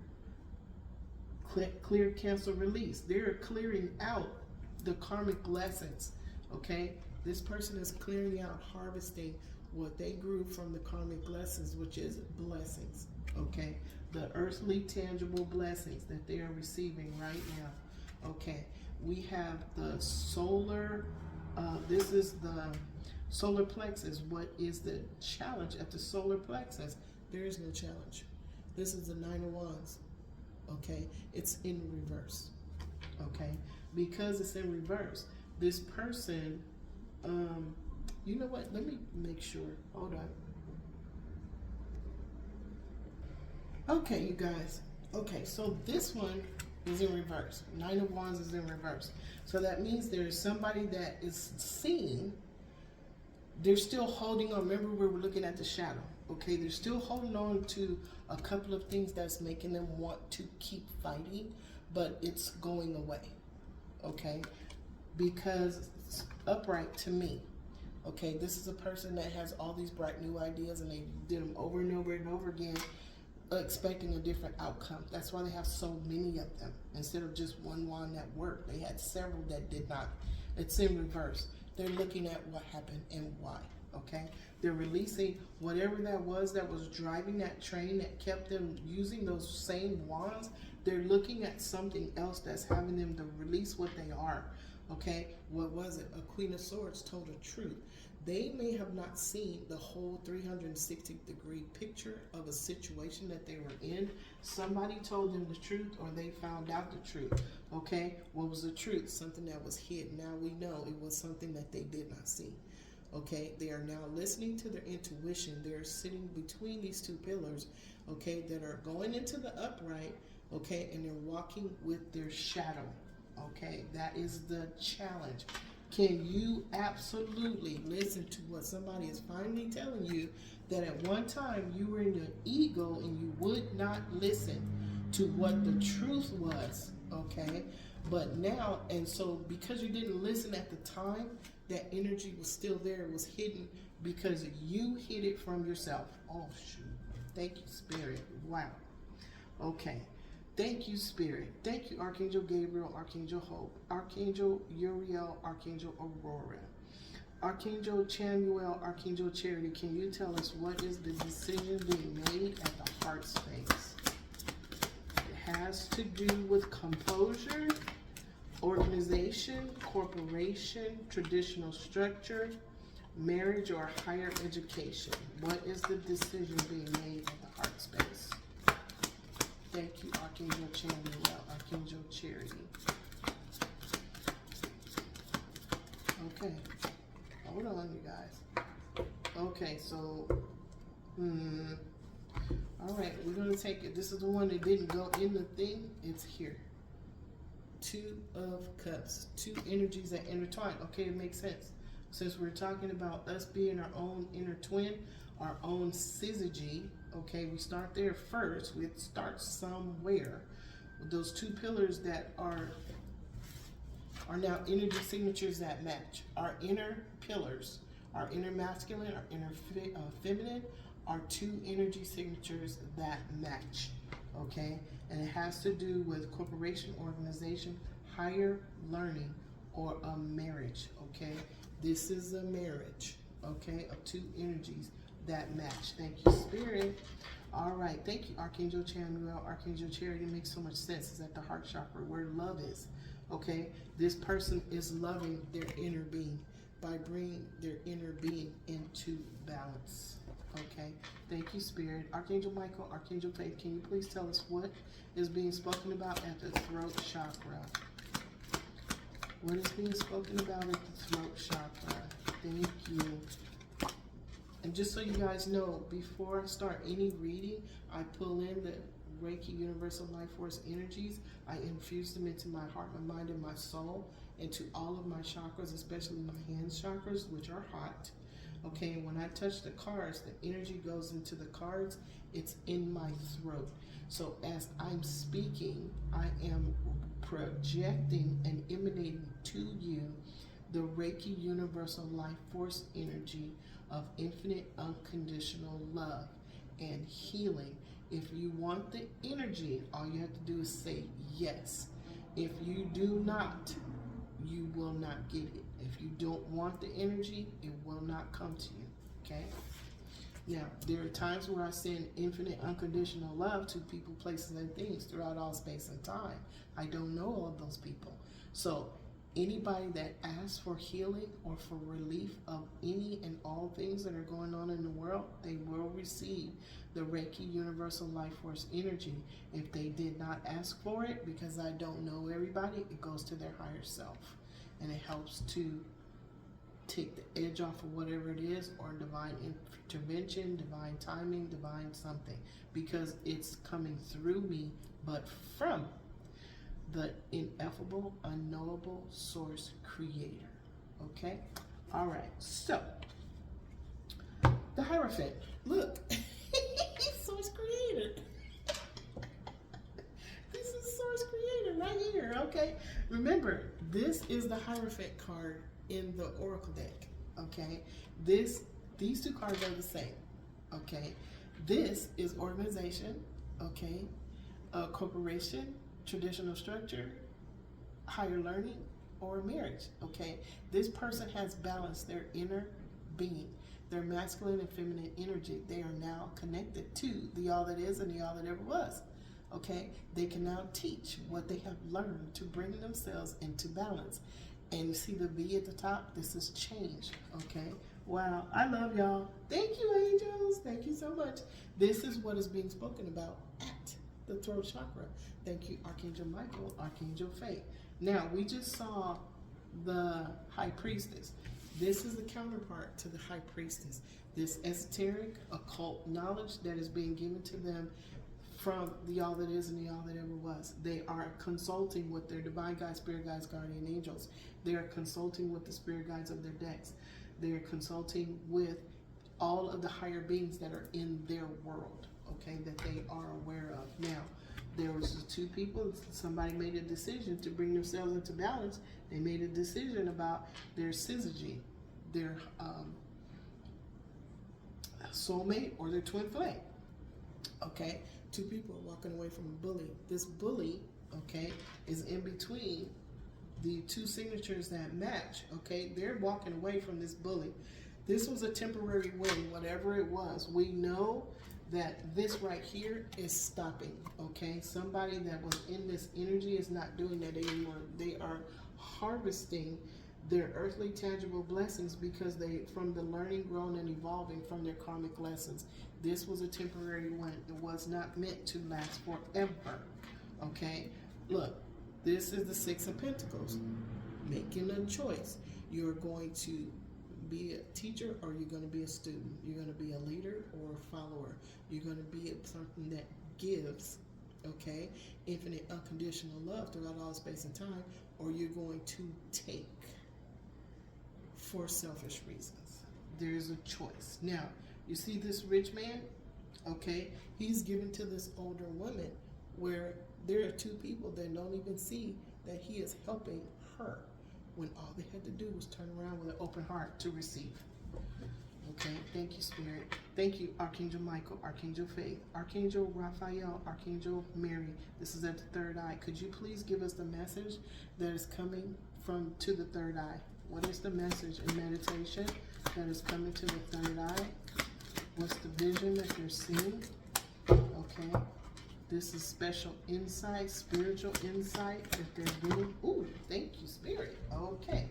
clear, cancel, release. They're clearing out the karmic lessons. Okay, this person is clearing out, harvesting what they grew from the karmic lessons, which is blessings. Okay, the earthly tangible blessings that they are receiving right now. Okay, we have the solar, this is the solar plexus. What is the challenge at the solar plexus? There is no challenge. This is the 9 of Wands. Okay, it's in reverse. Okay, because it's in reverse, this person, you know what? Let me make sure. Hold on. Okay, you guys. Okay, so this one is in reverse. 9 of Wands is in reverse. So that means there's somebody that is seeing, they're still holding on. Remember, we were looking at the shadow. Okay, they're still holding on to a couple of things that's making them want to keep fighting, but it's going away. Okay, because it's upright to me. Okay, this is a person that has all these bright new ideas, and they did them over and over and over again, expecting a different outcome. That's why they have so many of them. Instead of just one wand that worked, they had several that did not. It's in reverse. They're looking at what happened and why. Okay, they're releasing whatever that was driving that train that kept them using those same wands. They're looking at something else that's having them to release what they are. Okay, what was it? A Queen of Swords told a truth. They may have not seen the whole 360-degree picture of a situation that they were in. Somebody told them the truth, or they found out the truth. Okay, what was the truth? Something that was hidden. Now we know it was something that they did not see. Okay, they are now listening to their intuition. They're sitting between these two pillars, okay, that are going into the upright, okay, and they're walking with their shadow. Okay, that is the challenge. Can you absolutely listen to what somebody is finally telling you, that at one time you were in your ego and you would not listen to what the truth was, okay? But now, and so because you didn't listen at the time, that energy was still there. It was hidden because you hid it from yourself. Oh, shoot. Thank you, Spirit. Wow. Okay. Thank you, Spirit. Thank you, Archangel Gabriel, Archangel Hope, Archangel Uriel, Archangel Aurora, Archangel Chamuel, Archangel Charity. Can you tell us what is the decision being made at the heart space? It has to do with composure, organization, corporation, traditional structure, marriage, or higher education. What is the decision being made at the heart space? Thank you, Archangel Chamuel, Archangel Charity. Okay, hold on, you guys. Okay, so, all right, we're going to take it. This is the one that didn't go in the thing. It's here. 2 of Cups, 2 energies that intertwine. Okay, it makes sense. Since we're talking about us being our own inner twin, our own syzygy, okay, we start there first. We start somewhere. With those 2 pillars that are now energy signatures that match. Our inner pillars, our inner masculine, our inner feminine, are 2 energy signatures that match, okay? And it has to do with corporation, organization, higher learning, or a marriage, okay? This is a marriage, okay, of 2 energies that match. Thank you, Spirit. All right, thank you, Archangel Chamuel, Archangel Charity. It makes so much sense. It's at the heart chakra where love is, okay? This person is loving their inner being by bringing their inner being into balance, okay? Thank you, Spirit. Archangel Michael, Archangel Faith, can you please tell us what is being spoken about at the throat chakra? What is being spoken about at the throat chakra? Thank you. And just so you guys know, before I start any reading, I pull in Reiki Universal Life Force energies. I infuse them into my heart, my mind, and my soul, into all of my chakras, especially my hands chakras, which are hot. Okay, and when I touch the cards, the energy goes into the cards. It's in my throat. So as I'm speaking, I am projecting and emanating to you the Reiki Universal Life Force energy of infinite unconditional love and healing. If you want the energy, all you have to do is say yes. If you do not, you will not get it. If you don't want the energy, it will not come to you, okay? Now, there are times where I send infinite unconditional love to people, places, and things throughout all space and time. I don't know all of those people. So anybody that asks for healing or for relief of any and all things that are going on in the world, they will receive the Reiki Universal Life Force energy. If they did not ask for it, because I don't know everybody, it goes to their higher self. And it helps to take the edge off of whatever it is, or divine intervention, divine timing, divine something, because it's coming through me, but from the ineffable, unknowable source creator. Okay? All right. So, the Hierophant. Look. Source creator. This is source creator right here. Okay? Remember, this is the Hierophant card in the Oracle deck. Okay? These two cards are the same. Okay? This is organization. Okay? Corporation, traditional structure, higher learning, or marriage. Okay? This person has balanced their inner being, their masculine and feminine energy. They are now connected to the all that is and the all that ever was. Okay? They can now teach what they have learned to bring themselves into balance. And you see the V at the top? This is change. Okay? Wow. I love y'all. Thank you, angels. Thank you so much. This is what is being spoken about at the throat chakra. Thank you, Archangel Michael, Archangel Faith. Now, we just saw the High Priestess. This is the counterpart to the High Priestess. This esoteric, occult knowledge that is being given to them from the all that is and the all that ever was. They are consulting with their divine guides, spirit guides, guardian angels. They are consulting with the spirit guides of their decks. They are consulting with all of the higher beings that are in their world, okay, that they are aware of. Now, there was two people, somebody made a decision to bring themselves into balance. They made a decision about their syzygy, their soulmate or their twin flame. Okay, two people are walking away from a bully. This bully, okay, is in between the two signatures that match. Okay, they're walking away from this bully. This was a temporary win, whatever it was. We know that this right here is stopping. Okay, somebody that was in this energy is not doing that anymore. They are harvesting their earthly tangible blessings because they, from the learning, growing, and evolving from their karmic lessons. This was a temporary one. It was not meant to last forever. Okay, look, this is the Six of Pentacles. Making a choice. You're going to be a teacher or you're going to be a student. You're going to be a leader or a follower. You're going to be something that gives, okay, infinite unconditional love throughout all space and time, or you're going to take for selfish reasons. There's a choice. Now, you see this rich man, okay, he's given to this older woman where there are two people that don't even see that he is helping her, when all they had to do was turn around with an open heart to receive. Okay, thank you, Spirit. Thank you, Archangel Michael, Archangel Faith, Archangel Raphael, Archangel Mary. This is at the third eye. Could you please give us the message that is coming from to the third eye? What is the message in meditation that is coming to the third eye? What's the vision that you're seeing? Okay. This is special insight, spiritual insight that they're getting. Ooh, thank you, Spirit. Okay.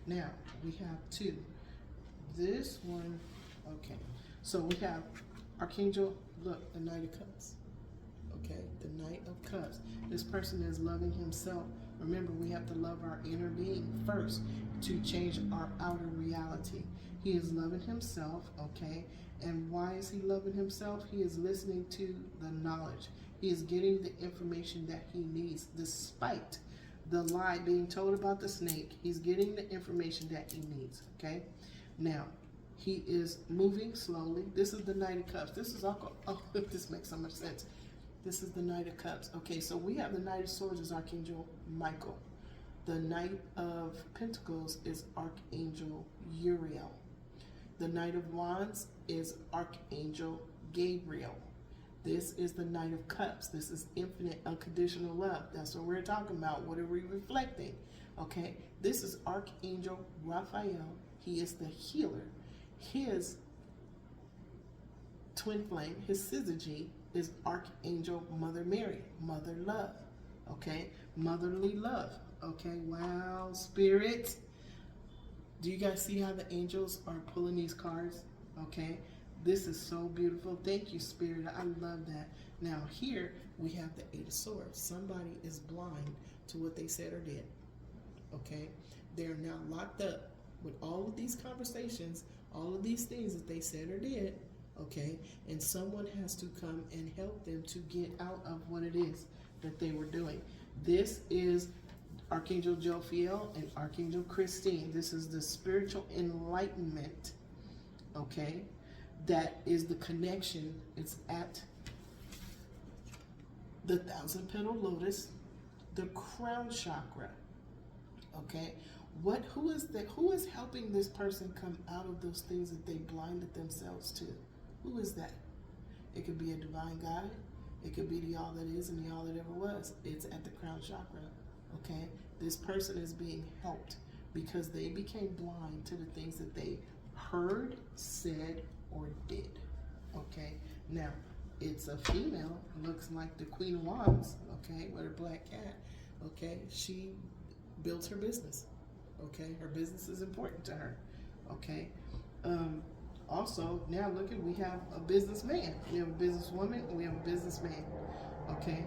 Now, we have two. This one, okay. So we have Archangel, look, the Knight of Cups. Okay, the Knight of Cups. This person is loving himself Remember, we have to love our inner being first to change our outer reality. He is loving himself, okay? And why is he loving himself? He is listening to the knowledge. He is getting the information that he needs, despite the lie being told about the snake. He's getting the information that he needs, okay? Now, he is moving slowly. This is the Knight of Cups. This is all, oh, this makes so much sense. This is the Knight of Cups. Okay, so we have the Knight of Swords is Archangel Michael. The Knight of Pentacles is Archangel Uriel. The Knight of Wands is Archangel Gabriel. This is the Knight of Cups. This is infinite unconditional love. That's what we're talking about. What are we reflecting? Okay, this is Archangel Raphael. He is the healer. His twin flame, his syzygy, is Archangel Mother Mary, Mother Love. Okay, motherly love. Okay, wow, Spirit. Do you guys see how the angels are pulling these cards? Okay, this is so beautiful. Thank you, Spirit. I love that. Now here we have the Eight of Swords. Somebody is blind to what they said or did. Okay, they're now locked up with all of these conversations, all of these things that they said or did. Okay, and someone has to come and help them to get out of what it is that they were doing. This is Archangel Jophiel and Archangel Christine. This is the spiritual enlightenment, okay? That is the connection. It's at the 1,000-petal lotus, the crown chakra, okay? Who is helping this person come out of those things that they blinded themselves to? Who is that? It could be a divine guide. It could be the all that is and the all that ever was. It's at the crown chakra. Okay, this person is being helped because they became blind to the things that they heard, said, or did. Okay, now it's a female, looks like the Queen of Wands, okay, with her black cat. Okay, she built her business. Okay, her business is important to her. Okay, also now look at, we have a businessman, we have a businesswoman, and we have a businessman. Okay,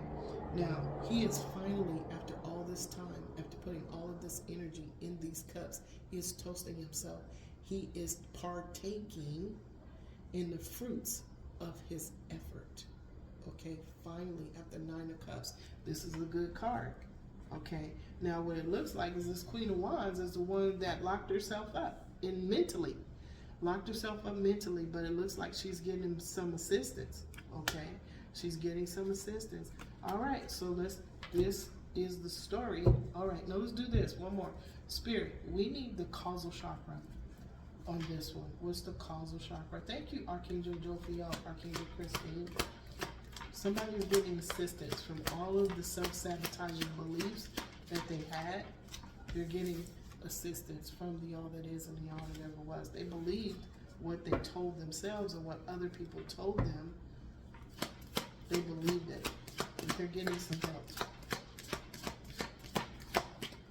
now he is finally, after all this time, after putting all of this energy in these cups, he is toasting himself. He is partaking in the fruits of his effort. Okay, finally, after 9 of Cups, this is a good card. Okay, now what it looks like is this Queen of Wands is the one that locked herself up mentally. Locked herself up mentally, but it looks like she's getting some assistance. Okay, she's getting some assistance. All right, so this is the story. All right, now let's do this. One more. Spirit, we need the causal chakra on this one. What's the causal chakra? Thank you, Archangel Jophiel, Archangel Christine. Somebody is getting assistance from all of the self-sabotaging beliefs that they had. They're getting assistance from the all that is and the all that ever was. They believed what they told themselves and what other people told them. They believed it. And they're getting some help.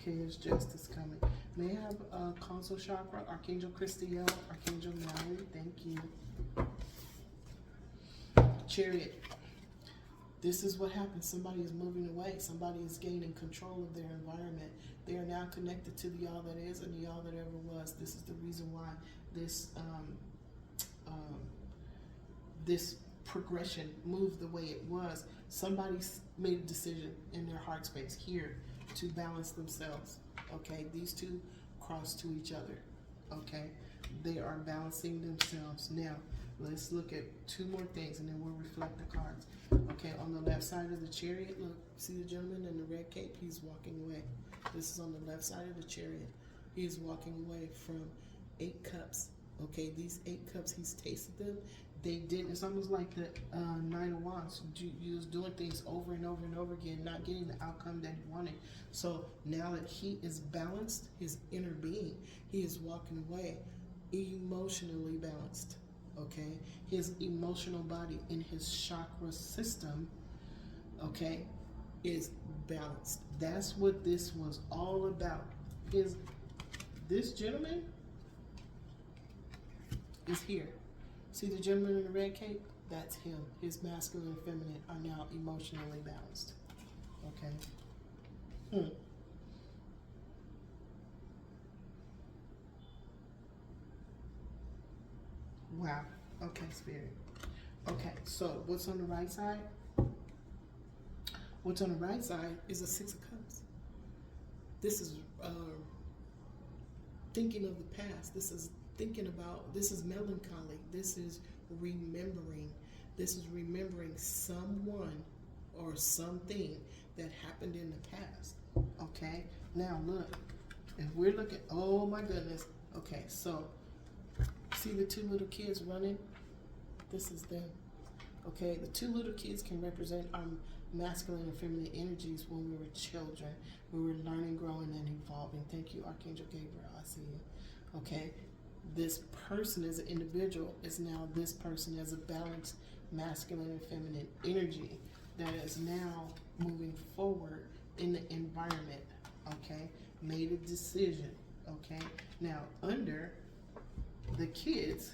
Okay, there's justice coming. May I have a causal chakra? Archangel Christiel, Archangel Mallory, thank you. Chariot. This is what happens. Somebody is moving away. Somebody is gaining control of their environment. They are now connected to the all that is and the all that ever was. This is the reason why this this progression moved the way it was. Somebody made a decision in their heart space here to balance themselves. Okay, these two cross to each other. Okay, they are balancing themselves. Now, let's look at 2 more things and then we'll reflect the cards. Okay, on the left side of the chariot, look, see the gentleman in the red cape? He's walking away. This is on the left side of the chariot. He is walking away from 8 cups. Okay, these 8 cups, he's tasted them. They didn't, it's almost like the 9 of Wands. You was doing things over and over and over again, not getting the outcome that he wanted. So now that he is balanced, his inner being, he is walking away emotionally balanced. Okay, his emotional body in his chakra system, okay, is balanced. That's what this was all about. This gentleman is here. See the gentleman in the red cape? That's him. His masculine and feminine are now emotionally balanced. Okay. Wow. Okay, Spirit. Okay, so what's on the right side? What's on the right side is a Six of Cups. This is thinking of the past. This is thinking about, this is melancholy. This is remembering. This is remembering someone or something that happened in the past. Okay, now look, if we're looking, oh my goodness. Okay, so see the two little kids running? This is them. Okay, the two little kids can represent our masculine and feminine energies when we were children. We were learning, growing, and evolving. Thank you, Archangel Gabriel. I see you. Okay, this person as an individual is now this person as a balanced masculine and feminine energy that is now moving forward in the environment. Okay, made a decision. Okay, now under the kids,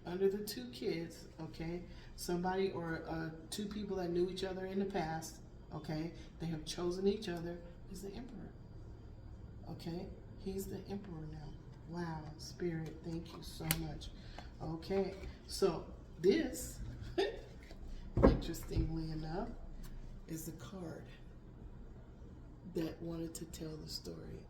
under the two kids, okay, somebody or two people that knew each other in the past, okay, they have chosen each other, is the Emperor. Okay, he's the Emperor now. Wow, Spirit, thank you so much. Okay, so this, interestingly enough, is the card that wanted to tell the story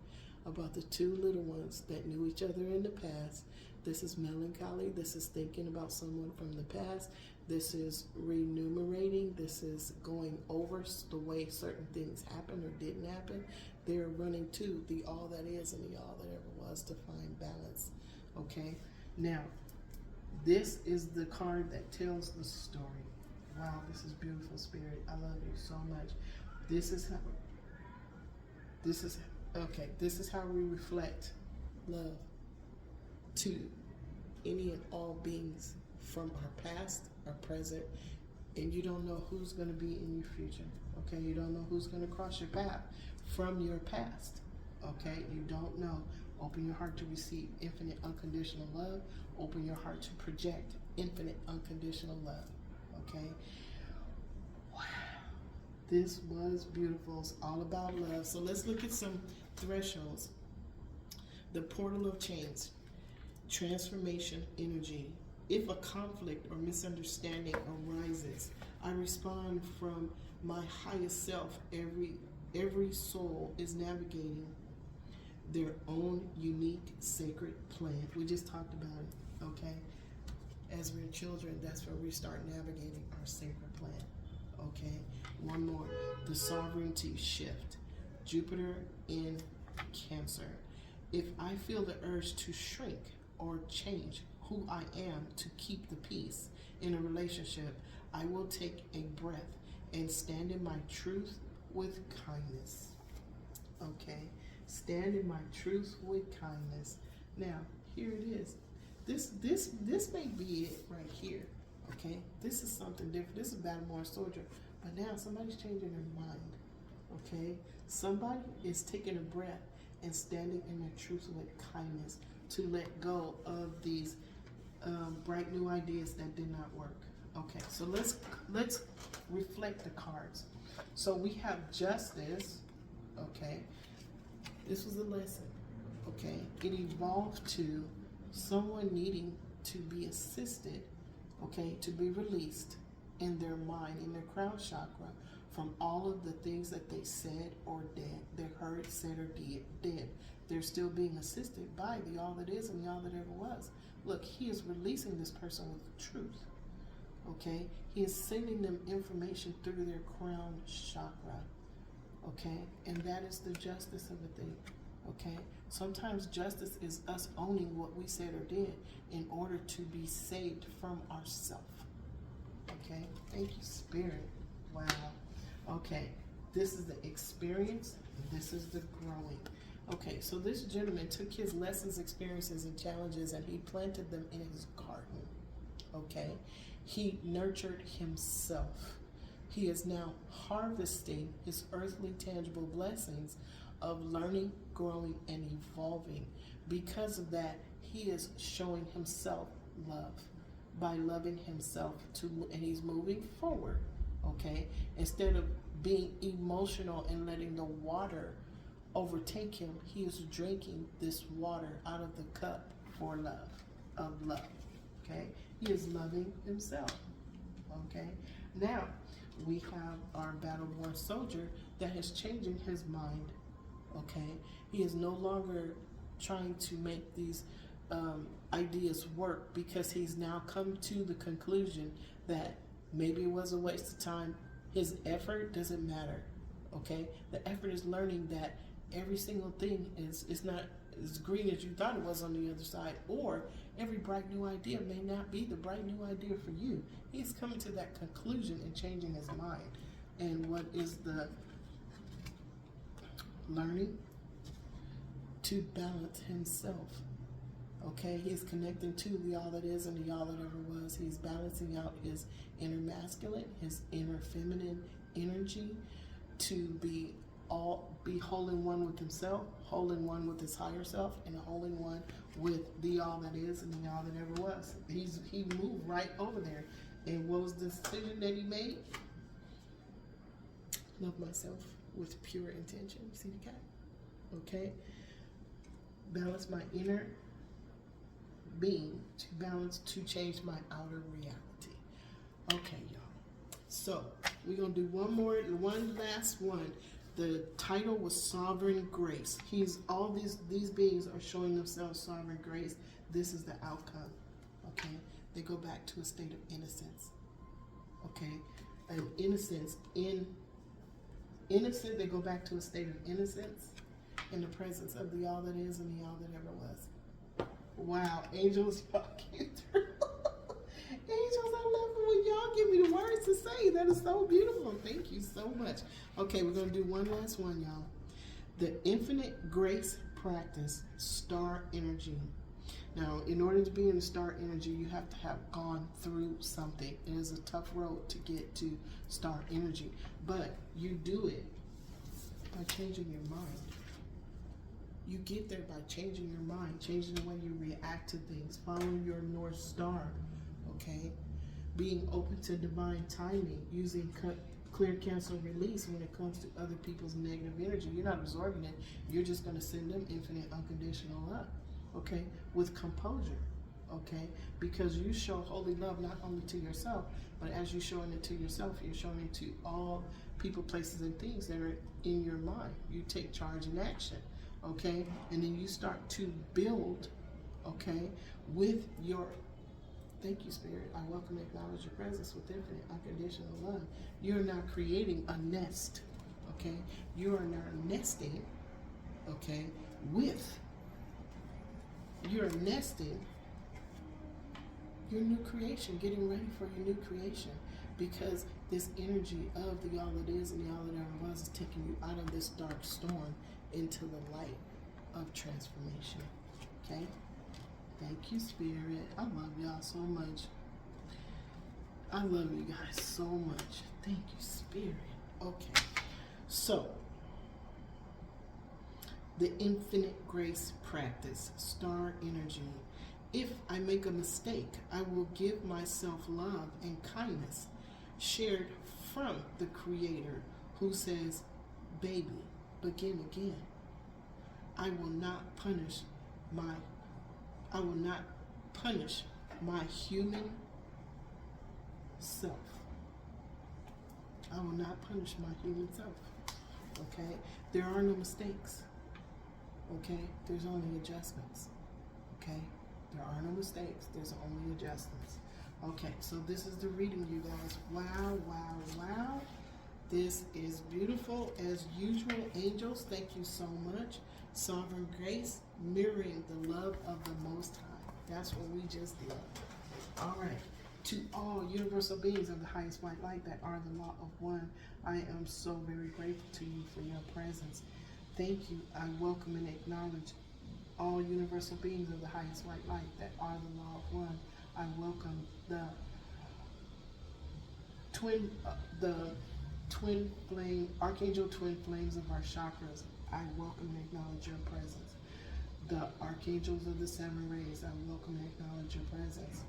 about the two little ones that knew each other in the past. This is melancholy. This is thinking about someone from the past. This is renumerating. This is going over the way certain things happened or didn't happen. They're running to the all that is and the all that ever was to find balance. Okay? Now, this is the card that tells the story. Wow, this is beautiful, Spirit. I love you so much. This is how we reflect love to any and all beings from our past, our present, and you don't know who's going to be in your future. Okay, you don't know who's going to cross your path from your past. Okay, you don't know. Open your heart to receive infinite unconditional love. Open your heart to project infinite unconditional love. Okay. Wow. This was beautiful. It's all about love. So let's look at some thresholds. The portal of change, transformation energy. If a conflict or misunderstanding arises, I respond from my highest self. Every soul is navigating their own unique sacred plan. We just talked about it, okay? As we're children, that's where we start navigating our sacred plan, okay? One more, the sovereignty shift. Jupiter in Cancer. If I feel the urge to shrink or change who I am to keep the peace in a relationship, I will take a breath and stand in my truth with kindness. Okay, stand in my truth with kindness. Now, here it is. This may be it right here. Okay, this is something different. This is Battlemore Soldier, but now somebody's changing their mind. Okay, somebody is taking a breath and standing in their truth with kindness to let go of these bright new ideas that did not work. Okay, so let's reflect the cards. So we have justice. Okay, this was a lesson. Okay, it evolved to someone needing to be assisted. Okay, to be released in their mind, in their crown chakra, from all of the things that they said or did, they heard, said, or did. They're still being assisted by the all that is and the all that ever was. Look, he is releasing this person with truth. Okay? He is sending them information through their crown chakra. Okay? And that is the justice of a thing. Okay? Sometimes justice is us owning what we said or did in order to be saved from ourselves. Okay? Thank you, Spirit. Wow. Okay, this is the experience, this is the growing. Okay, so this gentleman took his lessons, experiences, and challenges and he planted them in his garden. Okay, he nurtured himself. He is now harvesting his earthly tangible blessings of learning, growing, and evolving. Because of that, he is showing himself love by loving himself and he's moving forward. Okay, instead of being emotional and letting the water overtake him, he is drinking this water out of the cup for love, of love. Okay, He is loving himself. Okay? Now, we have our battle-worn soldier that is changing his mind. Okay? He is no longer trying to make these ideas work, because he's now come to the conclusion that maybe it was a waste of time. His effort doesn't matter. Okay? The effort is learning that every single thing is not as green as you thought it was on the other side, or every bright new idea may not be the bright new idea for you. He's coming to that conclusion and changing his mind. And what is the learning? To balance himself. Okay, he's connecting to the all that is and the all that ever was. He's balancing out his inner masculine, his inner feminine energy, to be whole in one with himself, whole in one with his higher self, and whole in one with the all that is and the all that ever was. He moved right over there. And what was the decision that he made? Love myself with pure intention. You see the cat? Okay. Balance my inner being to balance, to change my outer reality. Okay, y'all. So we're gonna do one last one. The title was Sovereign Grace. All these beings are showing themselves sovereign grace. This is the outcome. Okay, they go back to a state of innocence. Okay, and innocent, they go back to a state of innocence in the presence of the all that is and the all that ever was. Wow, angels walking through. Angels, I love it when y'all give me the words to say. That is so beautiful. Thank you so much. Okay, we're going to do one last one, y'all. The infinite grace practice, star energy. Now, in order to be in the star energy, you have to have gone through something. It is a tough road to get to star energy, but you do it by changing your mind. You get there by changing your mind, changing the way you react to things, following your North Star, okay? Being open to divine timing, using clear, cancel, release when it comes to other people's negative energy. You're not absorbing it. You're just going to send them infinite, unconditional love, okay? With composure, okay? Because you show holy love not only to yourself, but as you're showing it to yourself, you're showing it to all people, places, and things that are in your mind. You take charge and action. Okay, and then you start to build, okay, with your, thank you, Spirit, I welcome and acknowledge your presence with infinite unconditional love. You're now creating a nest, okay, you are now nesting, okay, you're nesting your new creation, getting ready for your new creation, because this energy of the all that is and the all that ever was is taking you out of this dark storm into the light of transformation. Okay? Thank you, Spirit. I love y'all so much. I love you guys so much. Thank you, Spirit. Okay. So, the infinite grace practice, star energy. If I make a mistake, I will give myself love and kindness shared from the Creator, who says, baby, begin again. I will not punish my human self. I will not punish my human self. Okay? There are no mistakes. Okay? There's only adjustments. Okay? There are no mistakes. There's only adjustments. Okay, so this is the reading, you guys. Wow, wow, wow. This is beautiful as usual. Angels, thank you so much. Sovereign grace, mirroring the love of the Most High. That's what we just did. All right. To all universal beings of the highest white light that are the law of one, I am so very grateful to you for your presence. Thank you. I welcome and acknowledge all universal beings of the highest white light that are the law of one. I welcome the twin flame, Archangel twin flames of our chakras. I welcome and acknowledge your presence. The Archangels of the seven rays, I welcome and acknowledge your presence.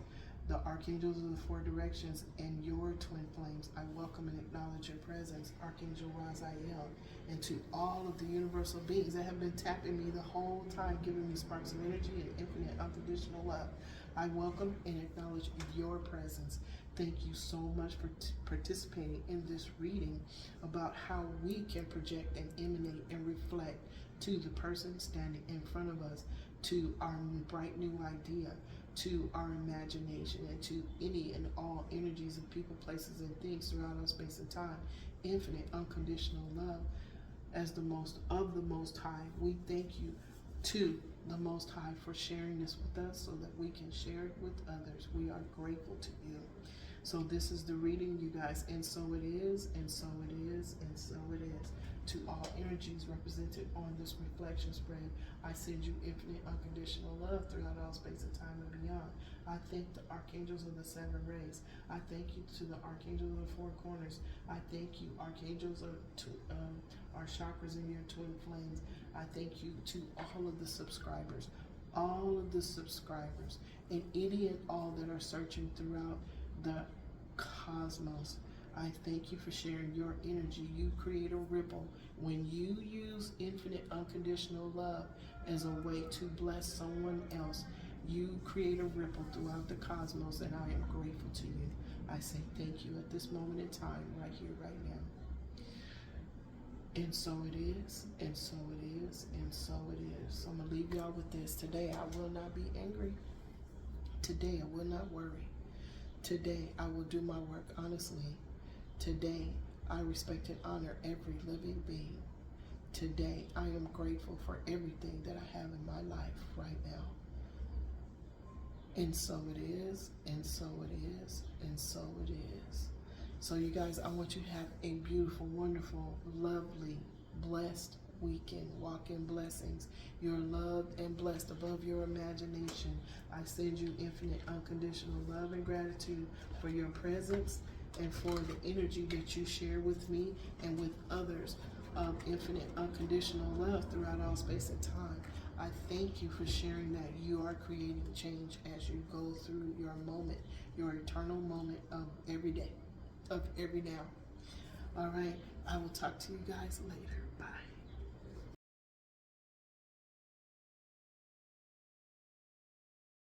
the Archangels of the four directions, and your twin flames. I welcome and acknowledge your presence, Archangel Raziel, and to all of the universal beings that have been tapping me the whole time, giving me sparks of energy and infinite unconditional love. I welcome and acknowledge your presence. Thank you so much for participating in this reading about how we can project and emanate and reflect to the person standing in front of us, to our bright new idea, to our imagination, and to any and all energies of people, places, and things throughout our space and time. Infinite unconditional love as the most of the Most High. We thank you to the Most High for sharing this with us so that we can share it with others. We are grateful to you. So this is the reading, you guys, and so it is, and so it is, and so it is. To all energies represented on this reflection spread, I send you infinite unconditional love throughout all space and time and beyond. I thank the Archangels of the seven rays. I thank you to the Archangels of the four corners. I thank you, Archangels of our chakras and your twin flames. I thank you to all of the subscribers, and any and all that are searching throughout the cosmos. I thank you for sharing your energy. You create a ripple when you use infinite unconditional love as a way to bless someone else. You create a ripple throughout the cosmos, and I am grateful to you. I say thank you at this moment in time, right here, right now. And so it is, and so it is, and so it is. So I'm going to leave y'all with this. Today I will not be angry. Today I will not worry. Today I will do my work honestly. Today I respect and honor every living being. Today I am grateful for everything that I have in my life right now. And so it is, and so it is, and so it is. So you guys, I want you to have a beautiful, wonderful, lovely, blessed weekend. Walk in blessings. You're loved and blessed above your imagination. I send you infinite unconditional love and gratitude for your presence and for the energy that you share with me and with others of infinite unconditional love throughout all space and time. I thank you for sharing that you are creating change as you go through your moment, your eternal moment of every day, of every now. All right, I will talk to you guys later. Bye.